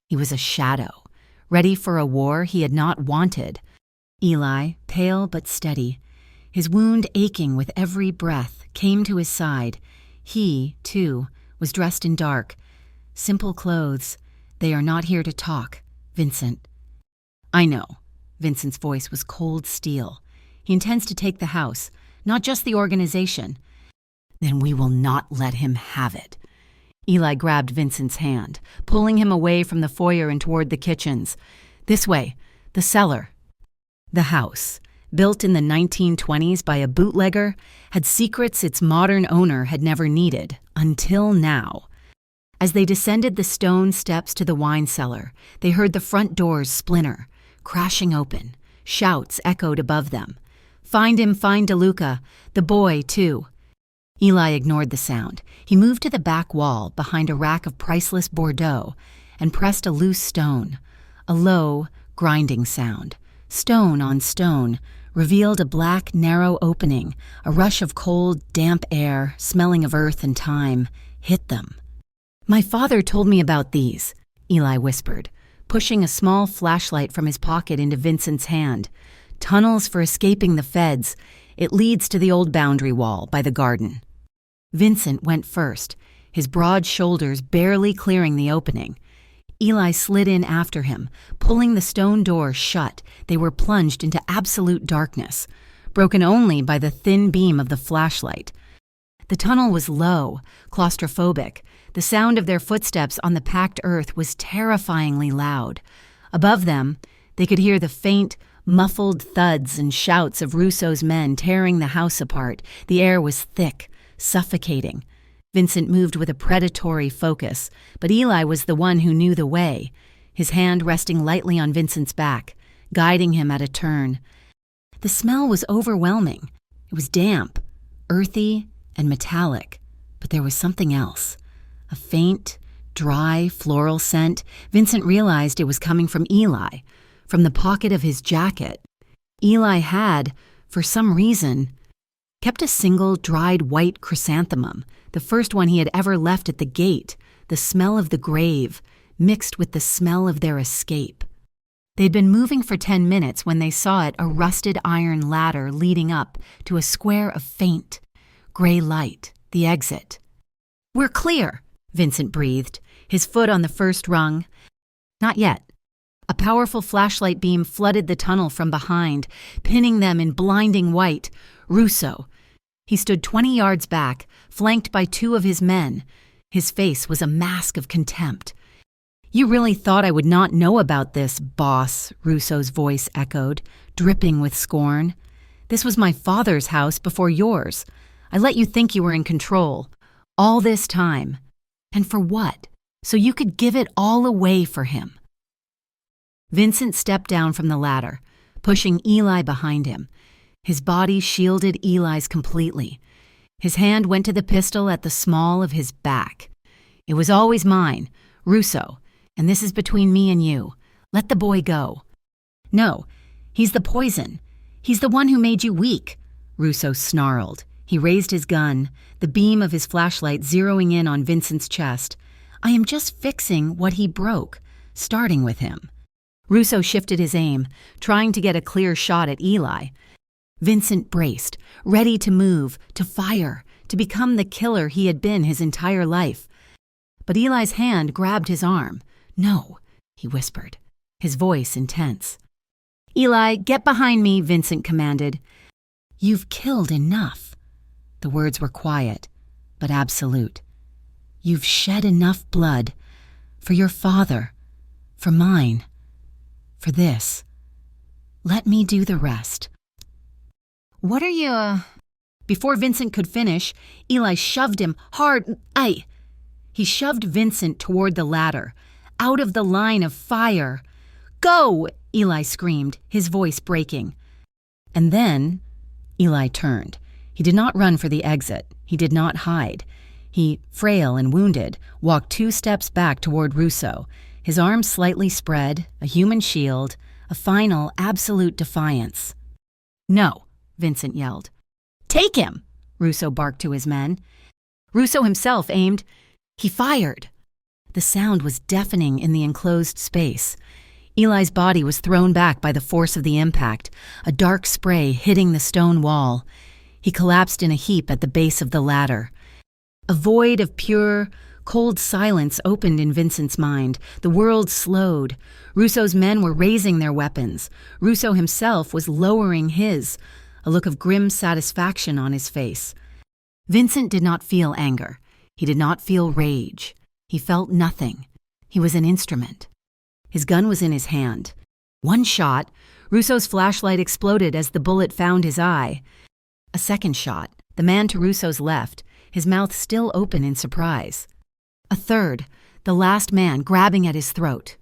He was a shadow, ready for a war he had not wanted. Eli, pale but steady, his wound aching with every breath, came to his side. He, too, was dressed in dark. Simple clothes. They are not here to talk, Vincent. I know. Vincent's voice was cold steel. He intends to take the house, not just the organization. Then we will not let him have it. Eli grabbed Vincent's hand, pulling him away from the foyer and toward the kitchens. This way, the cellar. The house, built in the 1920s by a bootlegger, had secrets its modern owner had never needed, until now. As they descended the stone steps to the wine cellar, they heard the front doors splinter, crashing open. Shouts echoed above them. Find him, find DeLuca. The boy, too. Eli ignored the sound. He moved to the back wall behind a rack of priceless Bordeaux and pressed a loose stone. A low, grinding sound. Stone on stone revealed a black, narrow opening. A rush of cold, damp air, smelling of earth and time, hit them. My father told me about these, Eli whispered, pushing a small flashlight from his pocket into Vincent's hand. Tunnels for escaping the feds. It leads to the old boundary wall by the garden. Vincent went first, his broad shoulders barely clearing the opening. Eli slid in after him, pulling the stone door shut. They were plunged into absolute darkness, broken only by the thin beam of the flashlight. The tunnel was low, claustrophobic. The sound of their footsteps on the packed earth was terrifyingly loud. Above them, they could hear the faint, muffled thuds and shouts of Russo's men tearing the house apart. The air was thick, suffocating. Vincent moved with a predatory focus, but Eli was the one who knew the way, his hand resting lightly on Vincent's back, guiding him at a turn. The smell was overwhelming. It was damp, earthy, and metallic, but there was something else. A faint, dry, floral scent. Vincent realized it was coming from Eli, from the pocket of his jacket. Eli had, for some reason, kept a single dried white chrysanthemum, the first one he had ever left at the gate, the smell of the grave, mixed with the smell of their escape. They'd been moving for 10 minutes when they saw it, a rusted iron ladder leading up to a square of faint, gray light, the exit. We're clear, Vincent breathed, his foot on the first rung. Not yet. A powerful flashlight beam flooded the tunnel from behind, pinning them in blinding white. Russo. He stood 20 yards back, flanked by two of his men. His face was a mask of contempt. You really thought I would not know about this, boss, Russo's voice echoed, dripping with scorn. This was my father's house before yours. I let you think you were in control. All this time. And for what? So you could give it all away for him. Vincent stepped down from the ladder, pushing Eli behind him. His body shielded Eli's completely. His hand went to the pistol at the small of his back. It was always mine, Russo, and this is between me and you. Let the boy go. No, he's the poison. He's the one who made you weak, Russo snarled. He raised his gun, the beam of his flashlight zeroing in on Vincent's chest. I am just fixing what he broke, starting with him. Russo shifted his aim, trying to get a clear shot at Eli. Vincent braced, ready to move, to fire, to become the killer he had been his entire life. But Eli's hand grabbed his arm. No, he whispered, his voice intense. Eli, get behind me, Vincent commanded. You've killed enough. The words were quiet, but absolute. You've shed enough blood. For your father. For mine. For this. Let me do the rest. What are you, Before Vincent could finish, Eli shoved him hard. He shoved Vincent toward the ladder, out of the line of fire. "Go!" Eli screamed, his voice breaking. And then Eli turned. He did not run for the exit. He did not hide. He, frail and wounded, walked 2 steps back toward Russo, his arms slightly spread, a human shield, a final, absolute defiance. "No," Vincent yelled. "Take him!" Russo barked to his men. Russo himself aimed. He fired. The sound was deafening in the enclosed space. Eli's body was thrown back by the force of the impact, a dark spray hitting the stone wall. He collapsed in a heap at the base of the ladder. A void of pure, cold silence opened in Vincent's mind. The world slowed. Russo's men were raising their weapons. Russo himself was lowering his, a look of grim satisfaction on his face. Vincent did not feel anger. He did not feel rage. He felt nothing. He was an instrument. His gun was in his hand. One shot, Russo's flashlight exploded as the bullet found his eye. A second shot, the man to Russo's left, his mouth still open in surprise. A third, the last man grabbing at his throat.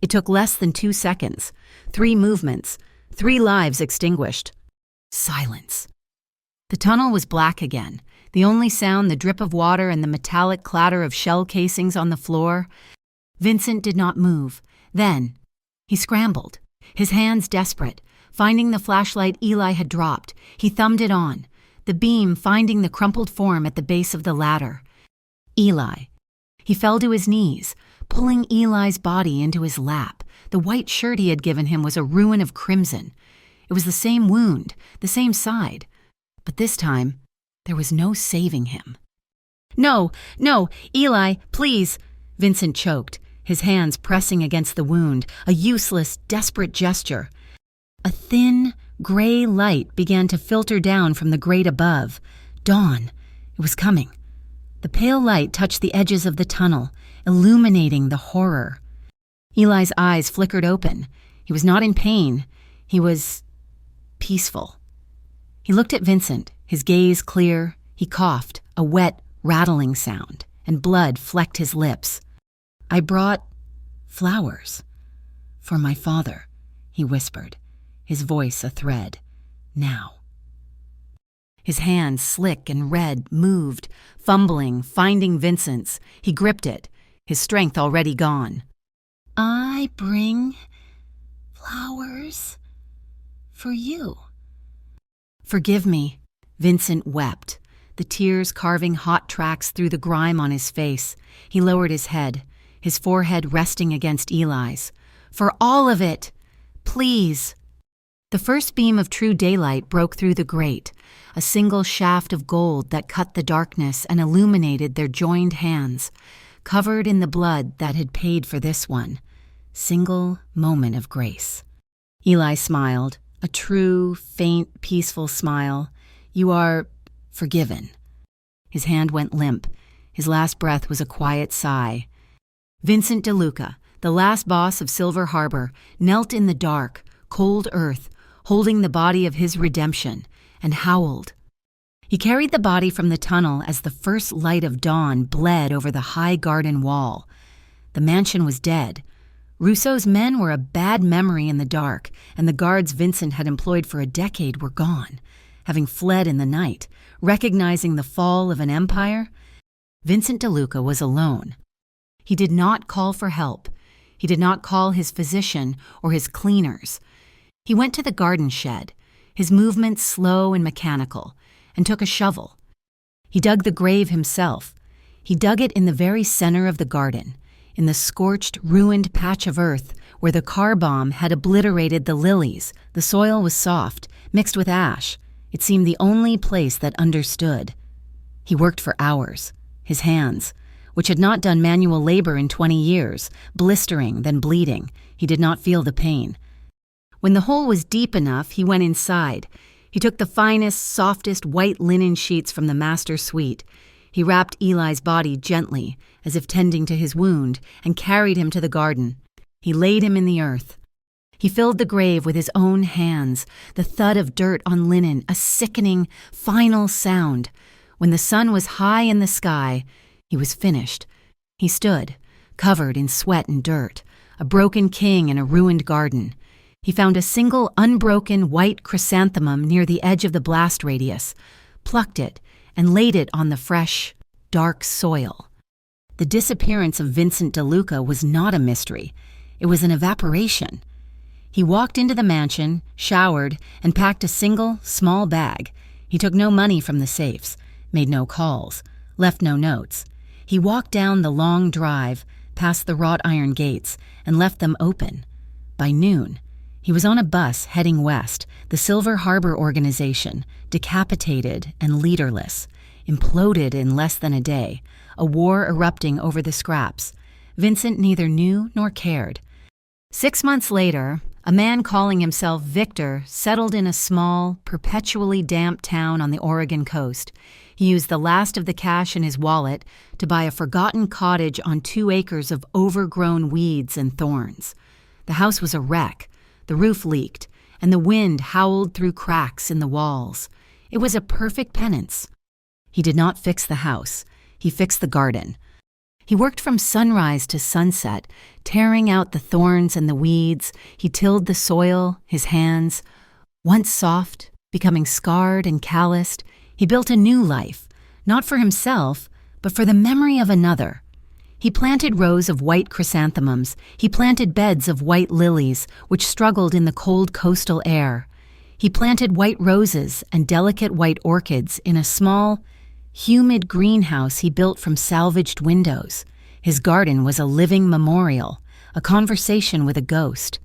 It took less than 2 seconds. 3 movements, 3 lives extinguished. Silence. The tunnel was black again, the only sound the drip of water and the metallic clatter of shell casings on the floor. Vincent did not move. Then, he scrambled, his hands desperate. Finding the flashlight Eli had dropped, he thumbed it on, the beam finding the crumpled form at the base of the ladder. Eli. He fell to his knees, pulling Eli's body into his lap. The white shirt he had given him was a ruin of crimson. It was the same wound, the same side. But this time, there was no saving him. No, Eli, please," Vincent choked, his hands pressing against the wound, a useless, desperate gesture. A thin, gray light began to filter down from the grate above. Dawn. It was coming. The pale light touched the edges of the tunnel, illuminating the horror. Eli's eyes flickered open. He was not in pain. He was peaceful. He looked at Vincent, his gaze clear. He coughed, a wet, rattling sound, and blood flecked his lips. "I brought flowers for my father," he whispered, his voice a thread. "Now." His hand, slick and red, moved, fumbling, finding Vincent's. He gripped it, his strength already gone. "I bring flowers for you." "Forgive me," Vincent wept, the tears carving hot tracks through the grime on his face. He lowered his head, his forehead resting against Eli's. "For all of it, please." The first beam of true daylight broke through the grate, a single shaft of gold that cut the darkness and illuminated their joined hands, covered in the blood that had paid for this one. Single moment of grace. Eli smiled, a true, faint, peaceful smile. "You are forgiven." His hand went limp. His last breath was a quiet sigh. Vincent DeLuca, the last boss of Silver Harbor, knelt in the dark, cold earth, holding the body of his redemption, and howled. He carried the body from the tunnel as the first light of dawn bled over the high garden wall. The mansion was dead. Russo's men were a bad memory in the dark, and the guards Vincent had employed for a decade were gone, having fled in the night, recognizing the fall of an empire. Vincent DeLuca was alone. He did not call for help. He did not call his physician or his cleaners. He went to the garden shed, his movements slow and mechanical, and took a shovel. He dug the grave himself. He dug it in the very center of the garden, in the scorched, ruined patch of earth where the car bomb had obliterated the lilies. The soil was soft, mixed with ash. It seemed the only place that understood. He worked for hours, his hands, which had not done manual labor in 20 years, blistering, then bleeding. He did not feel the pain. When the hole was deep enough, he went inside. He took the finest, softest white linen sheets from the master suite. He wrapped Eli's body gently, as if tending to his wound, and carried him to the garden. He laid him in the earth. He filled the grave with his own hands, the thud of dirt on linen, a sickening, final sound. When the sun was high in the sky, he was finished. He stood, covered in sweat and dirt, a broken king in a ruined garden. He found a single unbroken white chrysanthemum near the edge of the blast radius, plucked it, and laid it on the fresh, dark soil. The disappearance of Vincent DeLuca was not a mystery. It was an evaporation. He walked into the mansion, showered, and packed a single, small bag. He took no money from the safes, made no calls, left no notes. He walked down the long drive, past the wrought iron gates, and left them open. By noon, he was on a bus heading west, the Silver Harbor organization, decapitated and leaderless, imploded in less than a day, a war erupting over the scraps. Vincent neither knew nor cared. 6 months later, a man calling himself Victor settled in a small, perpetually damp town on the Oregon coast. He used the last of the cash in his wallet to buy a forgotten cottage on 2 acres of overgrown weeds and thorns. The house was a wreck. The roof leaked, and the wind howled through cracks in the walls. It was a perfect penance. He did not fix the house. He fixed the garden. He worked from sunrise to sunset, tearing out the thorns and the weeds. He tilled the soil, his hands. Once soft, becoming scarred and calloused, he built a new life, not for himself, but for the memory of another. He planted rows of white chrysanthemums. He planted beds of white lilies, which struggled in the cold coastal air. He planted white roses and delicate white orchids in a small, humid greenhouse he built from salvaged windows. His garden was a living memorial, a conversation with a ghost.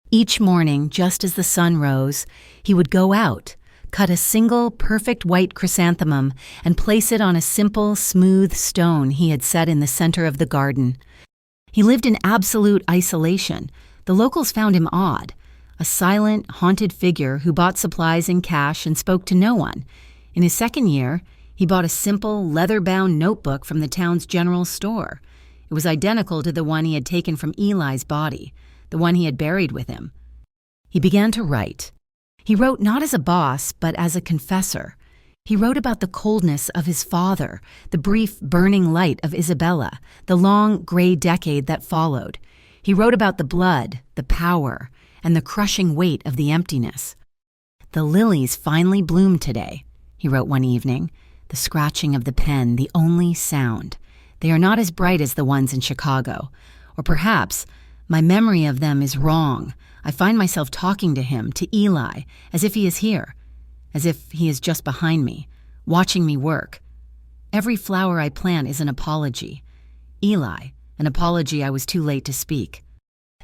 Each morning, just as the sun rose, he would go out, cut a single perfect white chrysanthemum, and place it on a simple, smooth stone he had set in the center of the garden. He lived in absolute isolation. The locals found him odd, a silent, haunted figure who bought supplies in cash and spoke to no one. In his second year, he bought a simple, leather-bound notebook from the town's general store. It was identical to the one he had taken from Eli's body, the one he had buried with him. He began to write. He wrote not as a boss, but as a confessor. He wrote about the coldness of his father, the brief, burning light of Isabella, the long, gray decade that followed. He wrote about the blood, the power, and the crushing weight of the emptiness. "The lilies finally bloomed today," he wrote one evening. The scratching of the pen, the only sound. "They are not as bright as the ones in Chicago. Or perhaps my memory of them is wrong. I find myself talking to him, to Eli, as if he is here, as if he is just behind me, watching me work. Every flower I plant is an apology. Eli, an apology I was too late to speak."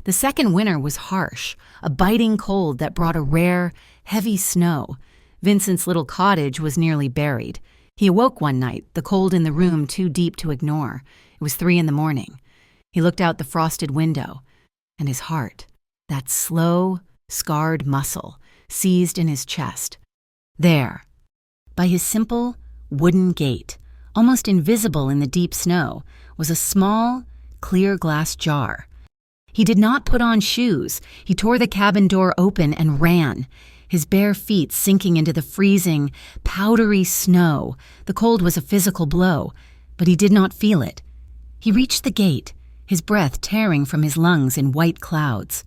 The second winter was harsh, a biting cold that brought a rare, heavy snow. Vincent's little cottage was nearly buried. He awoke one night, the cold in the room too deep to ignore. It was 3 a.m. He looked out the frosted window, and his heart, that slow, scarred muscle, seized in his chest. There, by his simple, wooden gate, almost invisible in the deep snow, was a small, clear glass jar. He did not put on shoes. He tore the cabin door open and ran, his bare feet sinking into the freezing, powdery snow. The cold was a physical blow, but he did not feel it. He reached the gate, his breath tearing from his lungs in white clouds.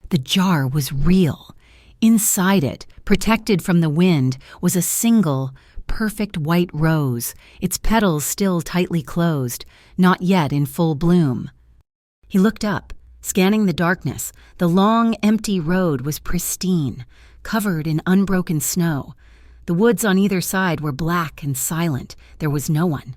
The jar was real. Inside it, protected from the wind, was a single, perfect white rose, its petals still tightly closed, not yet in full bloom. He looked up, scanning the darkness. The long, empty road was pristine, covered in unbroken snow. The woods on either side were black and silent. There was no one.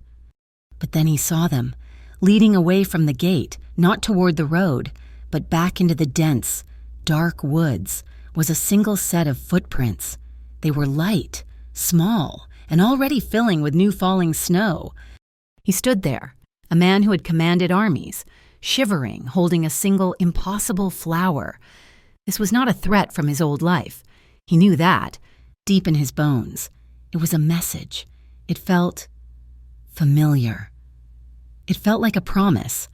But then he saw them, leading away from the gate, not toward the road, but back into the dense, dark woods, was a single set of footprints. They were light, small, and already filling with new falling snow. He stood there, a man who had commanded armies, shivering, holding a single impossible flower. This was not a threat from his old life. He knew that, deep in his bones. It was a message. It felt familiar. It felt like a promise.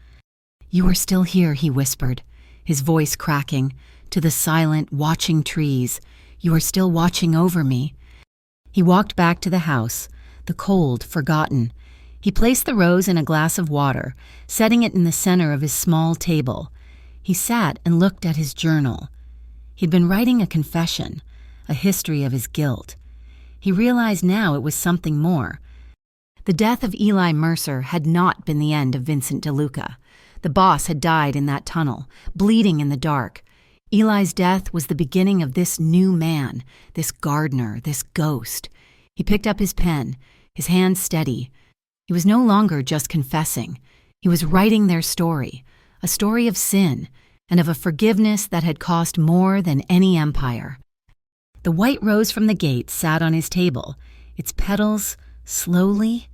"You are still here," he whispered, his voice cracking. to the silent, watching trees. You are still watching over me. He walked back to the house, the cold forgotten. He placed the rose in a glass of water, setting it in the center of his small table. He sat and looked at his journal. He'd been writing a confession, a history of his guilt. He realized now it was something more. The death of Eli Mercer had not been the end of Vincent DeLuca. The boss had died in that tunnel, bleeding in the dark. Eli's death was the beginning of this new man, this gardener, this ghost. He picked up his pen, his hand steady. He was no longer just confessing. He was writing their story, a story of sin and of a forgiveness that had cost more than any empire. The white rose from the gate sat on his table, its petals slowly,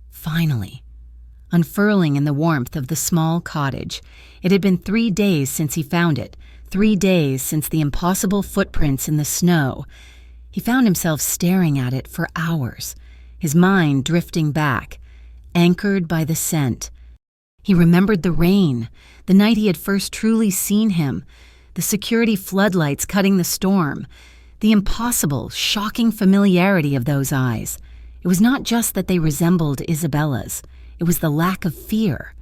finally, unfurling in the warmth of the small cottage. It had been 3 days since he found it, 3 days since the impossible footprints in the snow. He found himself staring at it for hours, his mind drifting back, anchored by the scent. He remembered the rain, the night he had first truly seen him, the security floodlights cutting the storm, the impossible, shocking familiarity of those eyes. It was not just that they resembled Isabella's. It was the lack of fear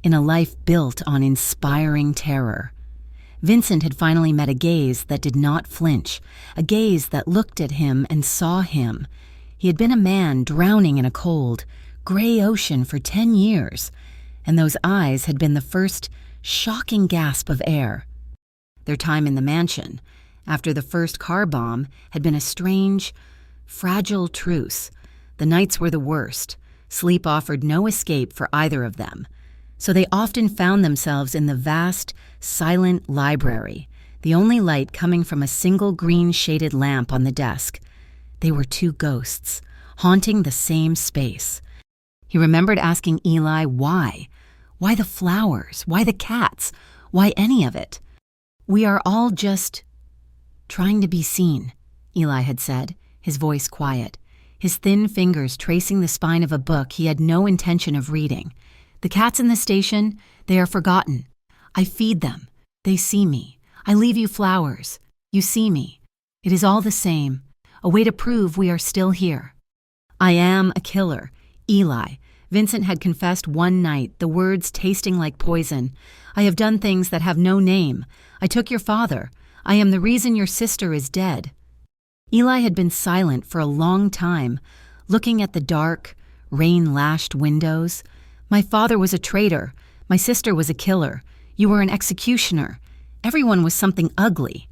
in a life built on inspiring terror. Vincent had finally met a gaze that did not flinch, a gaze that looked at him and saw him. He had been a man drowning in a cold, gray ocean for 10 years, and those eyes had been the first shocking gasp of air. Their time in the mansion, after the first car bomb, had been a strange, fragile truce. The nights were the worst. Sleep offered no escape for either of them. So they often found themselves in the vast, silent library, the only light coming from a single green-shaded lamp on the desk. They were two ghosts, haunting the same space. He remembered asking Eli why. Why the flowers? Why the cats? Why any of it? "We are all just trying to be seen," Eli had said, his voice quiet, his thin fingers tracing the spine of a book he had no intention of reading. "The cats in the station, they are forgotten. I feed them. They see me. I leave you flowers. You see me. It is all the same, a way to prove we are still here. I am a killer, Eli." Vincent had confessed one night, the words tasting like poison. "I have done things that have no name. I took your father. I am the reason your sister is dead." Eli had been silent for a long time, looking at the dark, rain-lashed windows. "My father was a traitor. My sister was a killer. You were an executioner. Everyone was something ugly."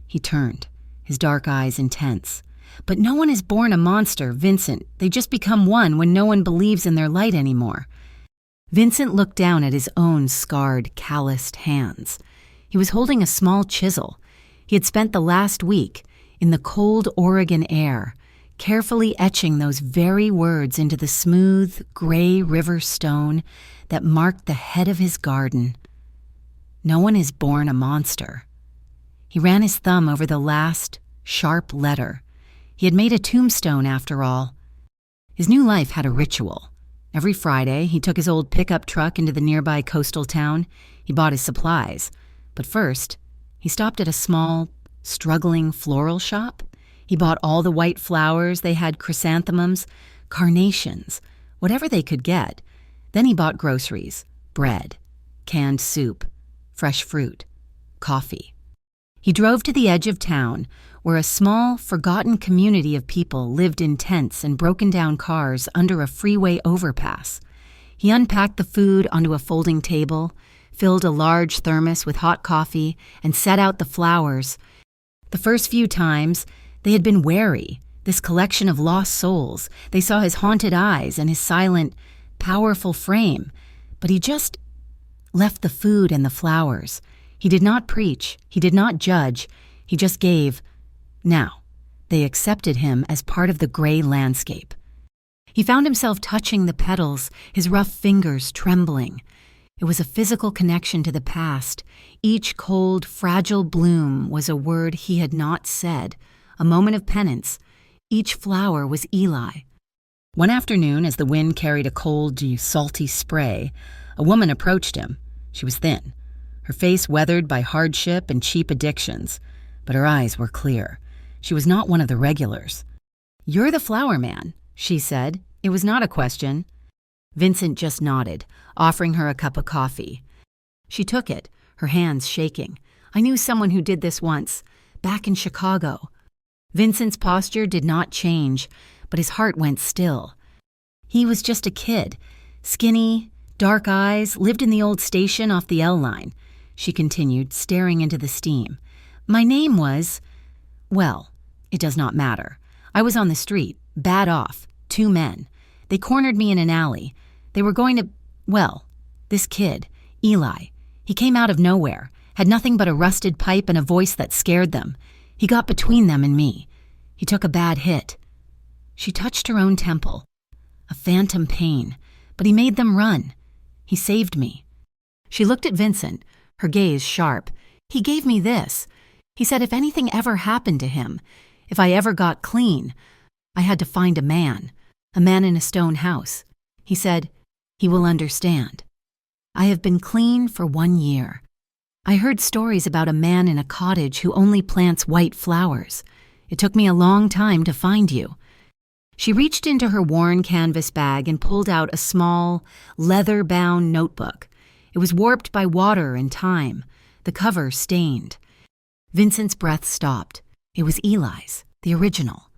He turned, his dark eyes intense. "But no one is born a monster, Vincent. They just become one when no one believes in their light anymore." Vincent looked down at his own scarred, calloused hands. He was holding a small chisel. He had spent the last week, in the cold Oregon air, carefully etching those very words into the smooth, gray river stone that marked the head of his garden. "No one is born a monster." He ran his thumb over the last, sharp letter. He had made a tombstone, after all. His new life had a ritual. Every Friday, he took his old pickup truck into the nearby coastal town. He bought his supplies. But first, he stopped at a small, struggling floral shop. He bought all the white flowers. They had chrysanthemums, carnations, whatever they could get. Then he bought groceries, bread, canned soup, fresh fruit, coffee. He drove to the edge of town, where a small, forgotten community of people lived in tents and broken-down cars under a freeway overpass. He unpacked the food onto a folding table, filled a large thermos with hot coffee, and set out the flowers. The first few times, they had been wary, this collection of lost souls. They saw his haunted eyes and his silent, powerful frame. But he just left the food and the flowers. He did not preach. He did not judge. He just gave. Now, they accepted him as part of the gray landscape. He found himself touching the petals, his rough fingers trembling. It was a physical connection to the past. Each cold, fragile bloom was a word he had not said, a moment of penance. Each flower was Eli. One afternoon, as the wind carried a cold, salty spray, a woman approached him. She was thin. her face weathered by hardship and cheap addictions, but her eyes were clear. She was not one of the regulars. "You're the flower man," she said. It was not a question. Vincent just nodded, offering her a cup of coffee. She took it, her hands shaking. "I knew someone who did this once, back in Chicago." Vincent's posture did not change, but his heart went still. He was just a kid, skinny, dark eyes, lived in the old station off the L line. She continued, staring into the steam. "My name was... well, it does not matter. I was on the street, bad off, 2 men. They cornered me in an alley. They were going to... well, this kid, Eli, he came out of nowhere, had nothing but a rusted pipe and a voice that scared them. He got between them and me. He took a bad hit." She touched her own temple. A phantom pain, but he made them run. He saved me. She looked at Vincent, her gaze sharp. "He gave me this. He said if anything ever happened to him, if I ever got clean, I had to find a man in a stone house. He said, he will understand. I have been clean for 1 year. I heard stories about a man in a cottage who only plants white flowers. It took me a long time to find you." She reached into her worn canvas bag and pulled out a small, leather-bound notebook. It was warped by water and time, the cover stained. Vincent's breath stopped. It was Eli's, the original.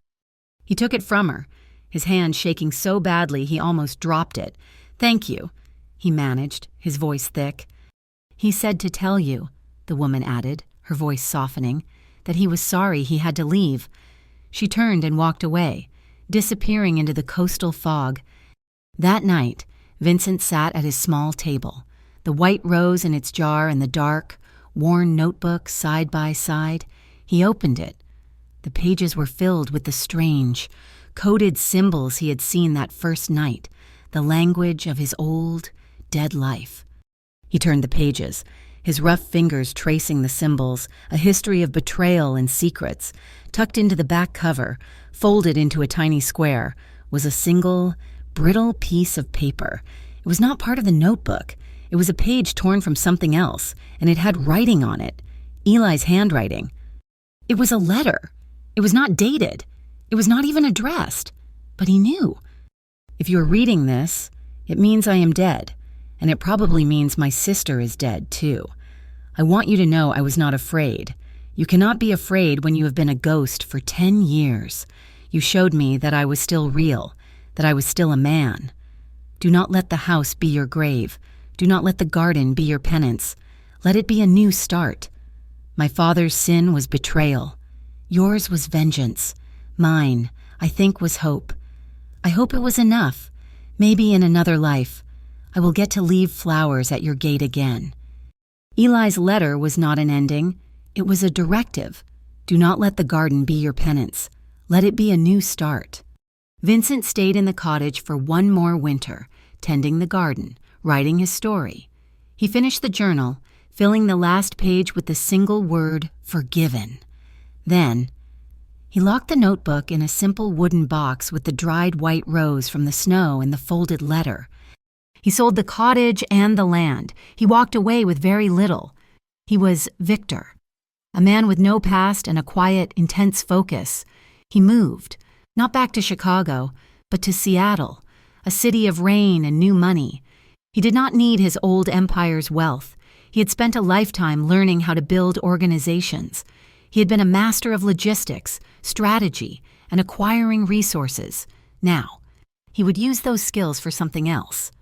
He took it from her, his hand shaking so badly he almost dropped it. "Thank you," he managed, his voice thick. "He said to tell you," the woman added, her voice softening, "that he was sorry he had to leave." She turned and walked away, disappearing into the coastal fog. That night, Vincent sat at his small table, the white rose in its jar and the dark, worn notebook side by side. He opened it. The pages were filled with the strange, coded symbols he had seen that first night, the language of his old, dead life. He turned the pages, his rough fingers tracing the symbols, a history of betrayal and secrets. Tucked into the back cover, folded into a tiny square, was a single, brittle piece of paper. It was not part of the notebook. It was a page torn from something else, and it had writing on it, Eli's handwriting. It was a letter. It was not dated. It was not even addressed. But he knew. "If you are reading this, it means I am dead, and it probably means my sister is dead, too. I want you to know I was not afraid. You cannot be afraid when you have been a ghost for 10 years. You showed me that I was still real, that I was still a man. Do not let the house be your grave. Do not let the garden be your penance. Let it be a new start. My father's sin was betrayal. Yours was vengeance. Mine, I think, was hope. I hope it was enough. Maybe in another life, I will get to leave flowers at your gate again." Eli's letter was not an ending. It was a directive. Do not let the garden be your penance. Let it be a new start. Vincent stayed in the cottage for 1 more winter, tending the garden, writing his story. He finished the journal, filling the last page with the single word, forgiven. Then, he locked the notebook in a simple wooden box with the dried white rose from the snow and the folded letter. He sold the cottage and the land. He walked away with very little. He was Victor, a man with no past and a quiet, intense focus. He moved, not back to Chicago, but to Seattle, a city of rain and new money. He did not need his old empire's wealth. He had spent a lifetime learning how to build organizations. He had been a master of logistics, strategy, and acquiring resources. Now, he would use those skills for something else.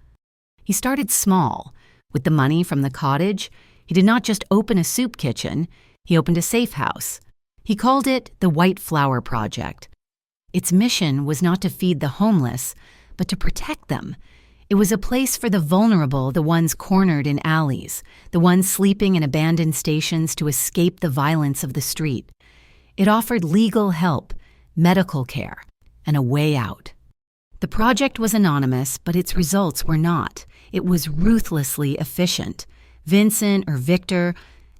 He started small. With the money from the cottage, he did not just open a soup kitchen, he opened a safe house. He called it the White Flower Project. Its mission was not to feed the homeless, but to protect them. It was a place for the vulnerable, the ones cornered in alleys, the ones sleeping in abandoned stations to escape the violence of the street. It offered legal help, medical care, and a way out. The project was anonymous, but its results were not. It was ruthlessly efficient. Vincent, or Victor,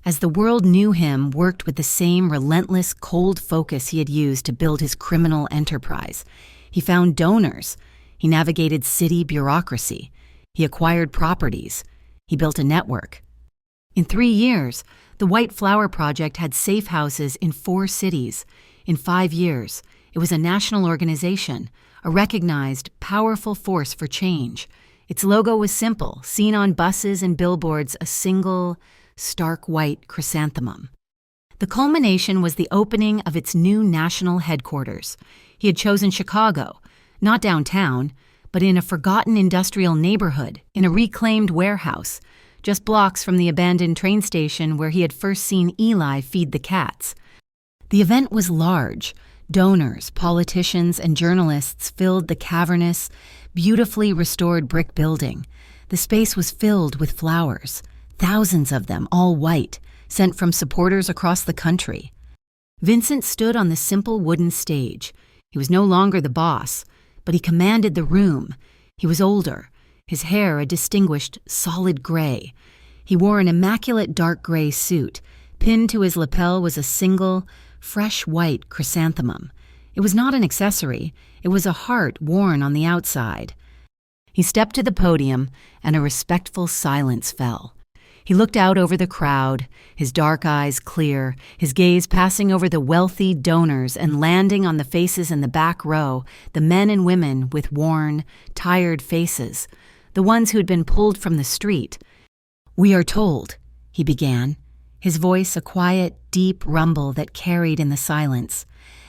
as the world knew him, worked with the same relentless, cold focus he had used to build his criminal enterprise. He found donors. He navigated city bureaucracy. He acquired properties. He built a network. In 3 years, the White Flower Project had safe houses in 4 cities. In 5 years, it was a national organization, a recognized, powerful force for change. Its logo was simple, seen on buses and billboards, a single, stark white chrysanthemum. The culmination was the opening of its new national headquarters. He had chosen Chicago, not downtown, but in a forgotten industrial neighborhood, in a reclaimed warehouse, just blocks from the abandoned train station where he had first seen Eli feed the cats. The event was large. Donors, politicians, and journalists filled the cavernous, beautifully restored brick building. The space was filled with flowers, thousands of them, all white, sent from supporters across the country. Vincent stood on the simple wooden stage. He was no longer the boss, but he commanded the room. He was older, his hair a distinguished solid gray. He wore an immaculate dark gray suit. Pinned to his lapel was a single, fresh white chrysanthemum. It was not an accessory. It was a heart worn on the outside. He stepped to the podium, and a respectful silence fell. He looked out over the crowd, his dark eyes clear, his gaze passing over the wealthy donors and landing on the faces in the back row, the men and women with worn, tired faces, the ones who had been pulled from the street. "We are told," he began, his voice a quiet, deep rumble that carried in the silence,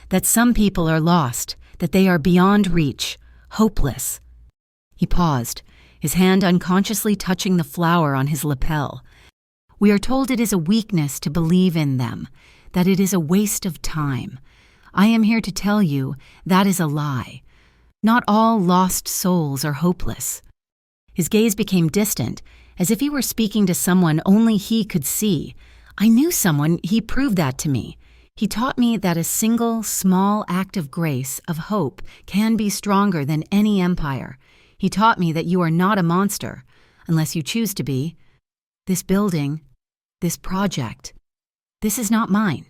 "that some people are lost, that they are beyond reach, hopeless." He paused, his hand unconsciously touching the flower on his lapel. "We are told it is a weakness to believe in them, that it is a waste of time. I am here to tell you that is a lie. Not all lost souls are hopeless." His gaze became distant, as if he were speaking to someone only he could see. "I knew someone, he proved that to me. He taught me that a single, small act of grace, of hope, can be stronger than any empire. He taught me that you are not a monster, unless you choose to be. This building, this project, this is not mine.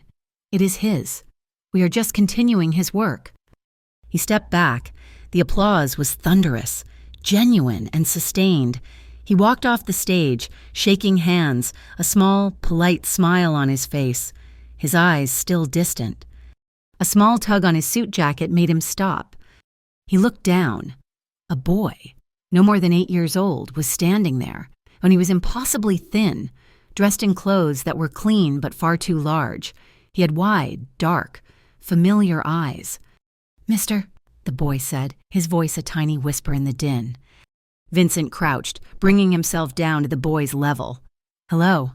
It is his. We are just continuing his work." He stepped back. The applause was thunderous, genuine and sustained. He walked off the stage, shaking hands, a small, polite smile on his face, his eyes still distant. A small tug on his suit jacket made him stop. He looked down. A boy, no more than 8 years old, was standing there, and he was impossibly thin, dressed in clothes that were clean but far too large. He had wide, dark, familiar eyes. "Mister," the boy said, his voice a tiny whisper in the din. Vincent crouched, bringing himself down to the boy's level. "Hello."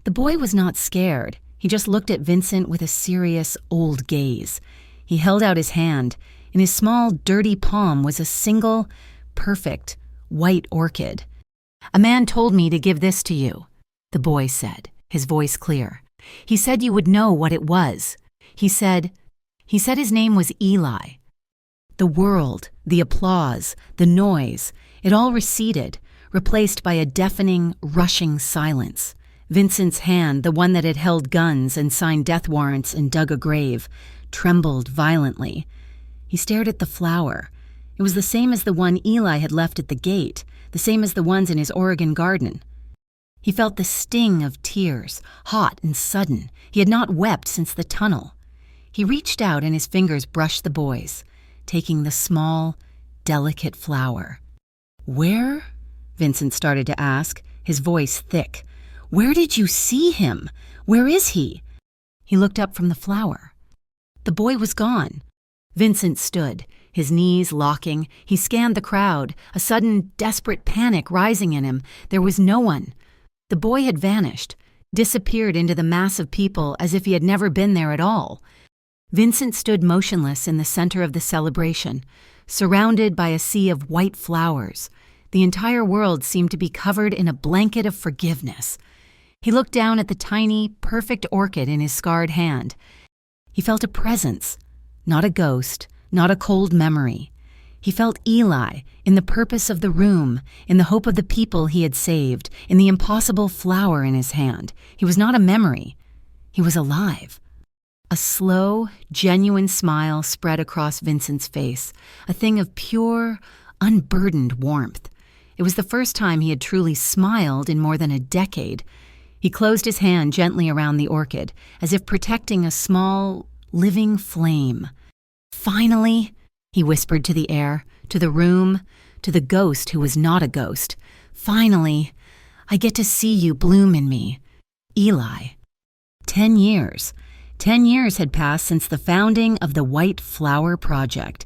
The boy was not scared. He just looked at Vincent with a serious, old gaze. He held out his hand. In his small, dirty palm was a single, perfect, white orchid. "A man told me to give this to you," the boy said, his voice clear. "He said you would know what it was. He said his name was Eli." The world, the applause, the noise, it all receded, replaced by a deafening, rushing silence. Vincent's hand, the one that had held guns and signed death warrants and dug a grave, trembled violently. He stared at the flower. It was the same as the one Eli had left at the gate, the same as the ones in his Oregon garden. He felt the sting of tears, hot and sudden. He had not wept since the tunnel. He reached out and his fingers brushed the boy's, taking the small, delicate flower. "Where?" Vincent started to ask, his voice thick. "Where did you see him? Where is he?" He looked up from the flower. The boy was gone. Vincent stood, his knees locking. He scanned the crowd, a sudden, desperate panic rising in him. There was no one. The boy had vanished, disappeared into the mass of people as if he had never been there at all. Vincent stood motionless in the center of the celebration, surrounded by a sea of white flowers. The entire world seemed to be covered in a blanket of forgiveness. He looked down at the tiny, perfect orchid in his scarred hand. He felt a presence, not a ghost, not a cold memory. He felt Eli in the purpose of the room, in the hope of the people he had saved, in the impossible flower in his hand. He was not a memory. He was alive. A slow, genuine smile spread across Vincent's face, a thing of pure, unburdened warmth. It was the first time he had truly smiled in more than a decade. He closed his hand gently around the orchid, as if protecting a small, living flame. "Finally," he whispered to the air, to the room, to the ghost who was not a ghost. "Finally, I get to see you bloom in me. Eli." 10 years. 10 years had passed since the founding of the White Flower Project.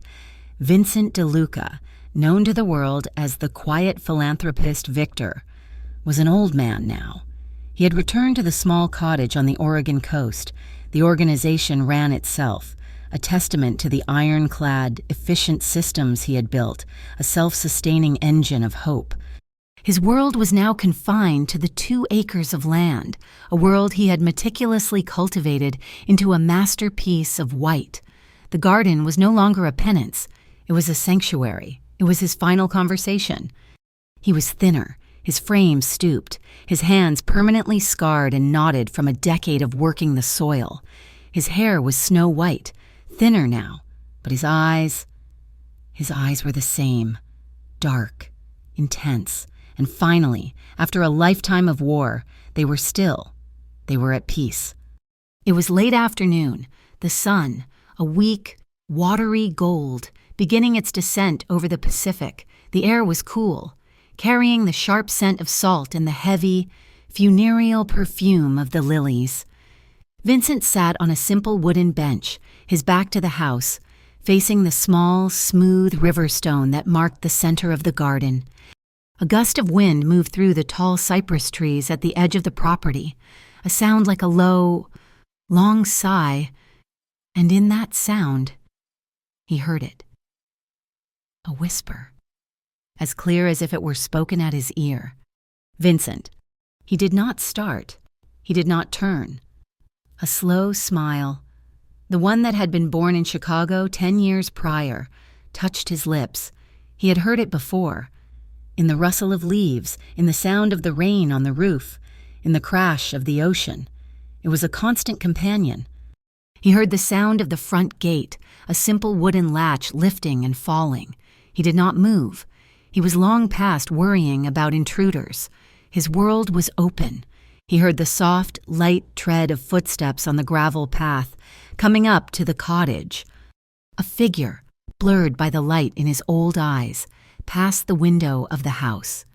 Vincent DeLuca, known to the world as the quiet philanthropist Victor, was an old man now. He had returned to the small cottage on the Oregon coast. The organization ran itself, a testament to the ironclad, efficient systems he had built, a self-sustaining engine of hope. His world was now confined to the 2 acres of land, a world he had meticulously cultivated into a masterpiece of white. The garden was no longer a penance. It was a sanctuary. It was his final conversation. He was thinner, his frame stooped, his hands permanently scarred and knotted from a decade of working the soil. His hair was snow white, thinner now, but his eyes were the same, dark, intense, and finally, after a lifetime of war, they were still. They were at peace. It was late afternoon, the sun, a weak, watery gold, beginning its descent over the Pacific. The air was cool, carrying the sharp scent of salt and the heavy, funereal perfume of the lilies. Vincent sat on a simple wooden bench, his back to the house, facing the small, smooth river stone that marked the center of the garden. A gust of wind moved through the tall cypress trees at the edge of the property, a sound like a low, long sigh, and in that sound, he heard it. A whisper, as clear as if it were spoken at his ear. Vincent. He did not start. He did not turn. A slow smile, the one that had been born in Chicago 10 years prior, touched his lips. He had heard it before. In the rustle of leaves, in the sound of the rain on the roof, in the crash of the ocean. It was a constant companion. He heard the sound of the front gate, a simple wooden latch lifting and falling. He did not move. He was long past worrying about intruders. His world was open. He heard the soft, light tread of footsteps on the gravel path, coming up to the cottage. A figure, blurred by the light in his old eyes, passed the window of the house.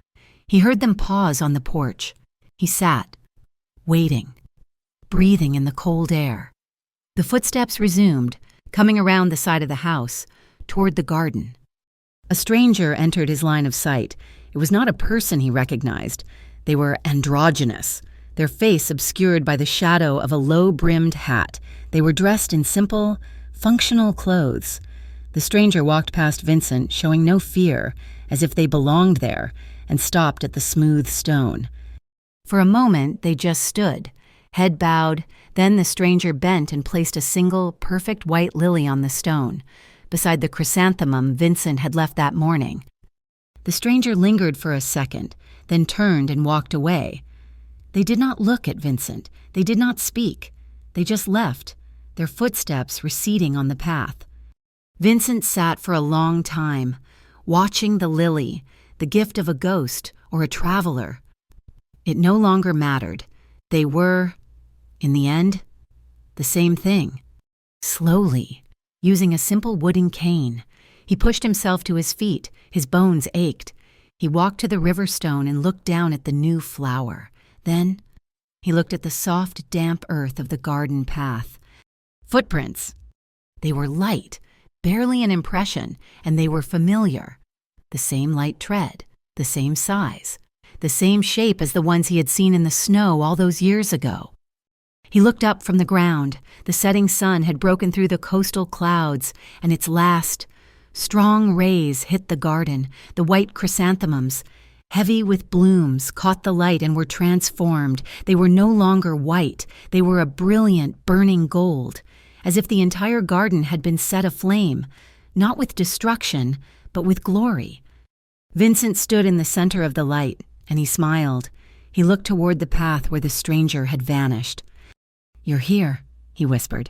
He heard them pause on the porch. He sat, waiting, breathing in the cold air. The footsteps resumed, coming around the side of the house, toward the garden. A stranger entered his line of sight. It was not a person he recognized. They were androgynous, their face obscured by the shadow of a low-brimmed hat. They were dressed in simple, functional clothes. The stranger walked past Vincent, showing no fear, as if they belonged there, and stopped at the smooth stone. For a moment, they just stood, head bowed. Then the stranger bent and placed a single, perfect white lily on the stone, beside the chrysanthemum Vincent had left that morning. The stranger lingered for a second, then turned and walked away. They did not look at Vincent. They did not speak. They just left, their footsteps receding on the path. Vincent sat for a long time, watching the lily, the gift of a ghost or a traveler. It no longer mattered. They were, in the end, the same thing. Slowly, using a simple wooden cane, he pushed himself to his feet. His bones ached. He walked to the river stone and looked down at the new flower. Then, he looked at the soft, damp earth of the garden path. Footprints. They were light, barely an impression, and they were familiar. The same light tread, the same size, the same shape as the ones he had seen in the snow all those years ago. He looked up from the ground. The setting sun had broken through the coastal clouds, and its last, strong rays hit the garden. The white chrysanthemums, heavy with blooms, caught the light and were transformed. They were no longer white. They were a brilliant, burning gold, as if the entire garden had been set aflame, not with destruction, but with glory. Vincent stood in the center of the light, and he smiled. He looked toward the path where the stranger had vanished. "You're here," he whispered.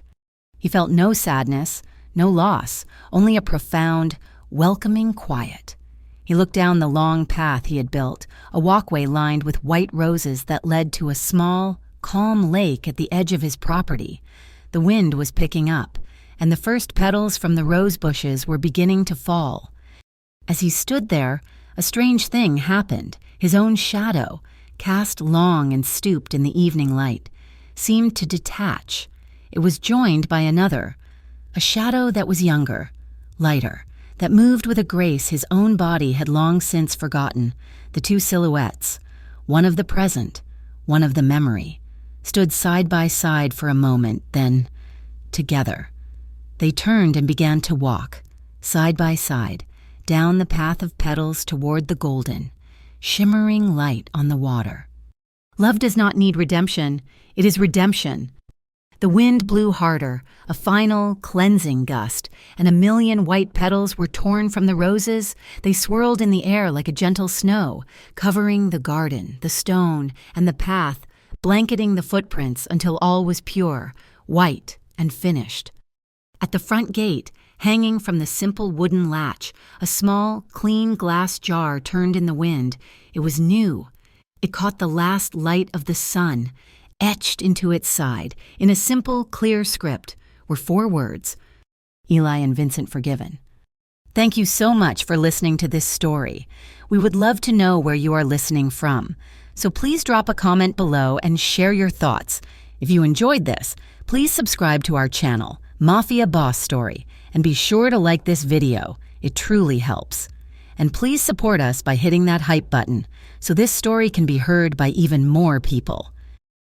He felt no sadness, no loss, only a profound, welcoming quiet. He looked down the long path he had built, a walkway lined with white roses that led to a small, calm lake at the edge of his property. The wind was picking up, and the first petals from the rose bushes were beginning to fall. As he stood there, a strange thing happened. His own shadow, cast long and stooped in the evening light, seemed to detach. It was joined by another, a shadow that was younger, lighter, that moved with a grace his own body had long since forgotten. The two silhouettes, one of the present, one of the memory, stood side by side for a moment, then, together. They turned and began to walk, side by side, down the path of petals toward the golden, shimmering light on the water. Love does not need redemption, it is redemption. The wind blew harder, a final, cleansing gust, and a million white petals were torn from the roses. They swirled in the air like a gentle snow, covering the garden, the stone, and the path, blanketing the footprints until all was pure, white, and finished. At the front gate, hanging from the simple wooden latch, a small, clean glass jar turned in the wind. It was new. It caught the last light of the sun. Etched into its side, in a simple, clear script, were 4 words: Eli and Vincent forgiven. Thank you so much for listening to this story. We would love to know where you are listening from, so please drop a comment below and share your thoughts. If you enjoyed this, please subscribe to our channel, Mafia Boss Story, and be sure to like this video. It truly helps. And please support us by hitting that hype button, so this story can be heard by even more people.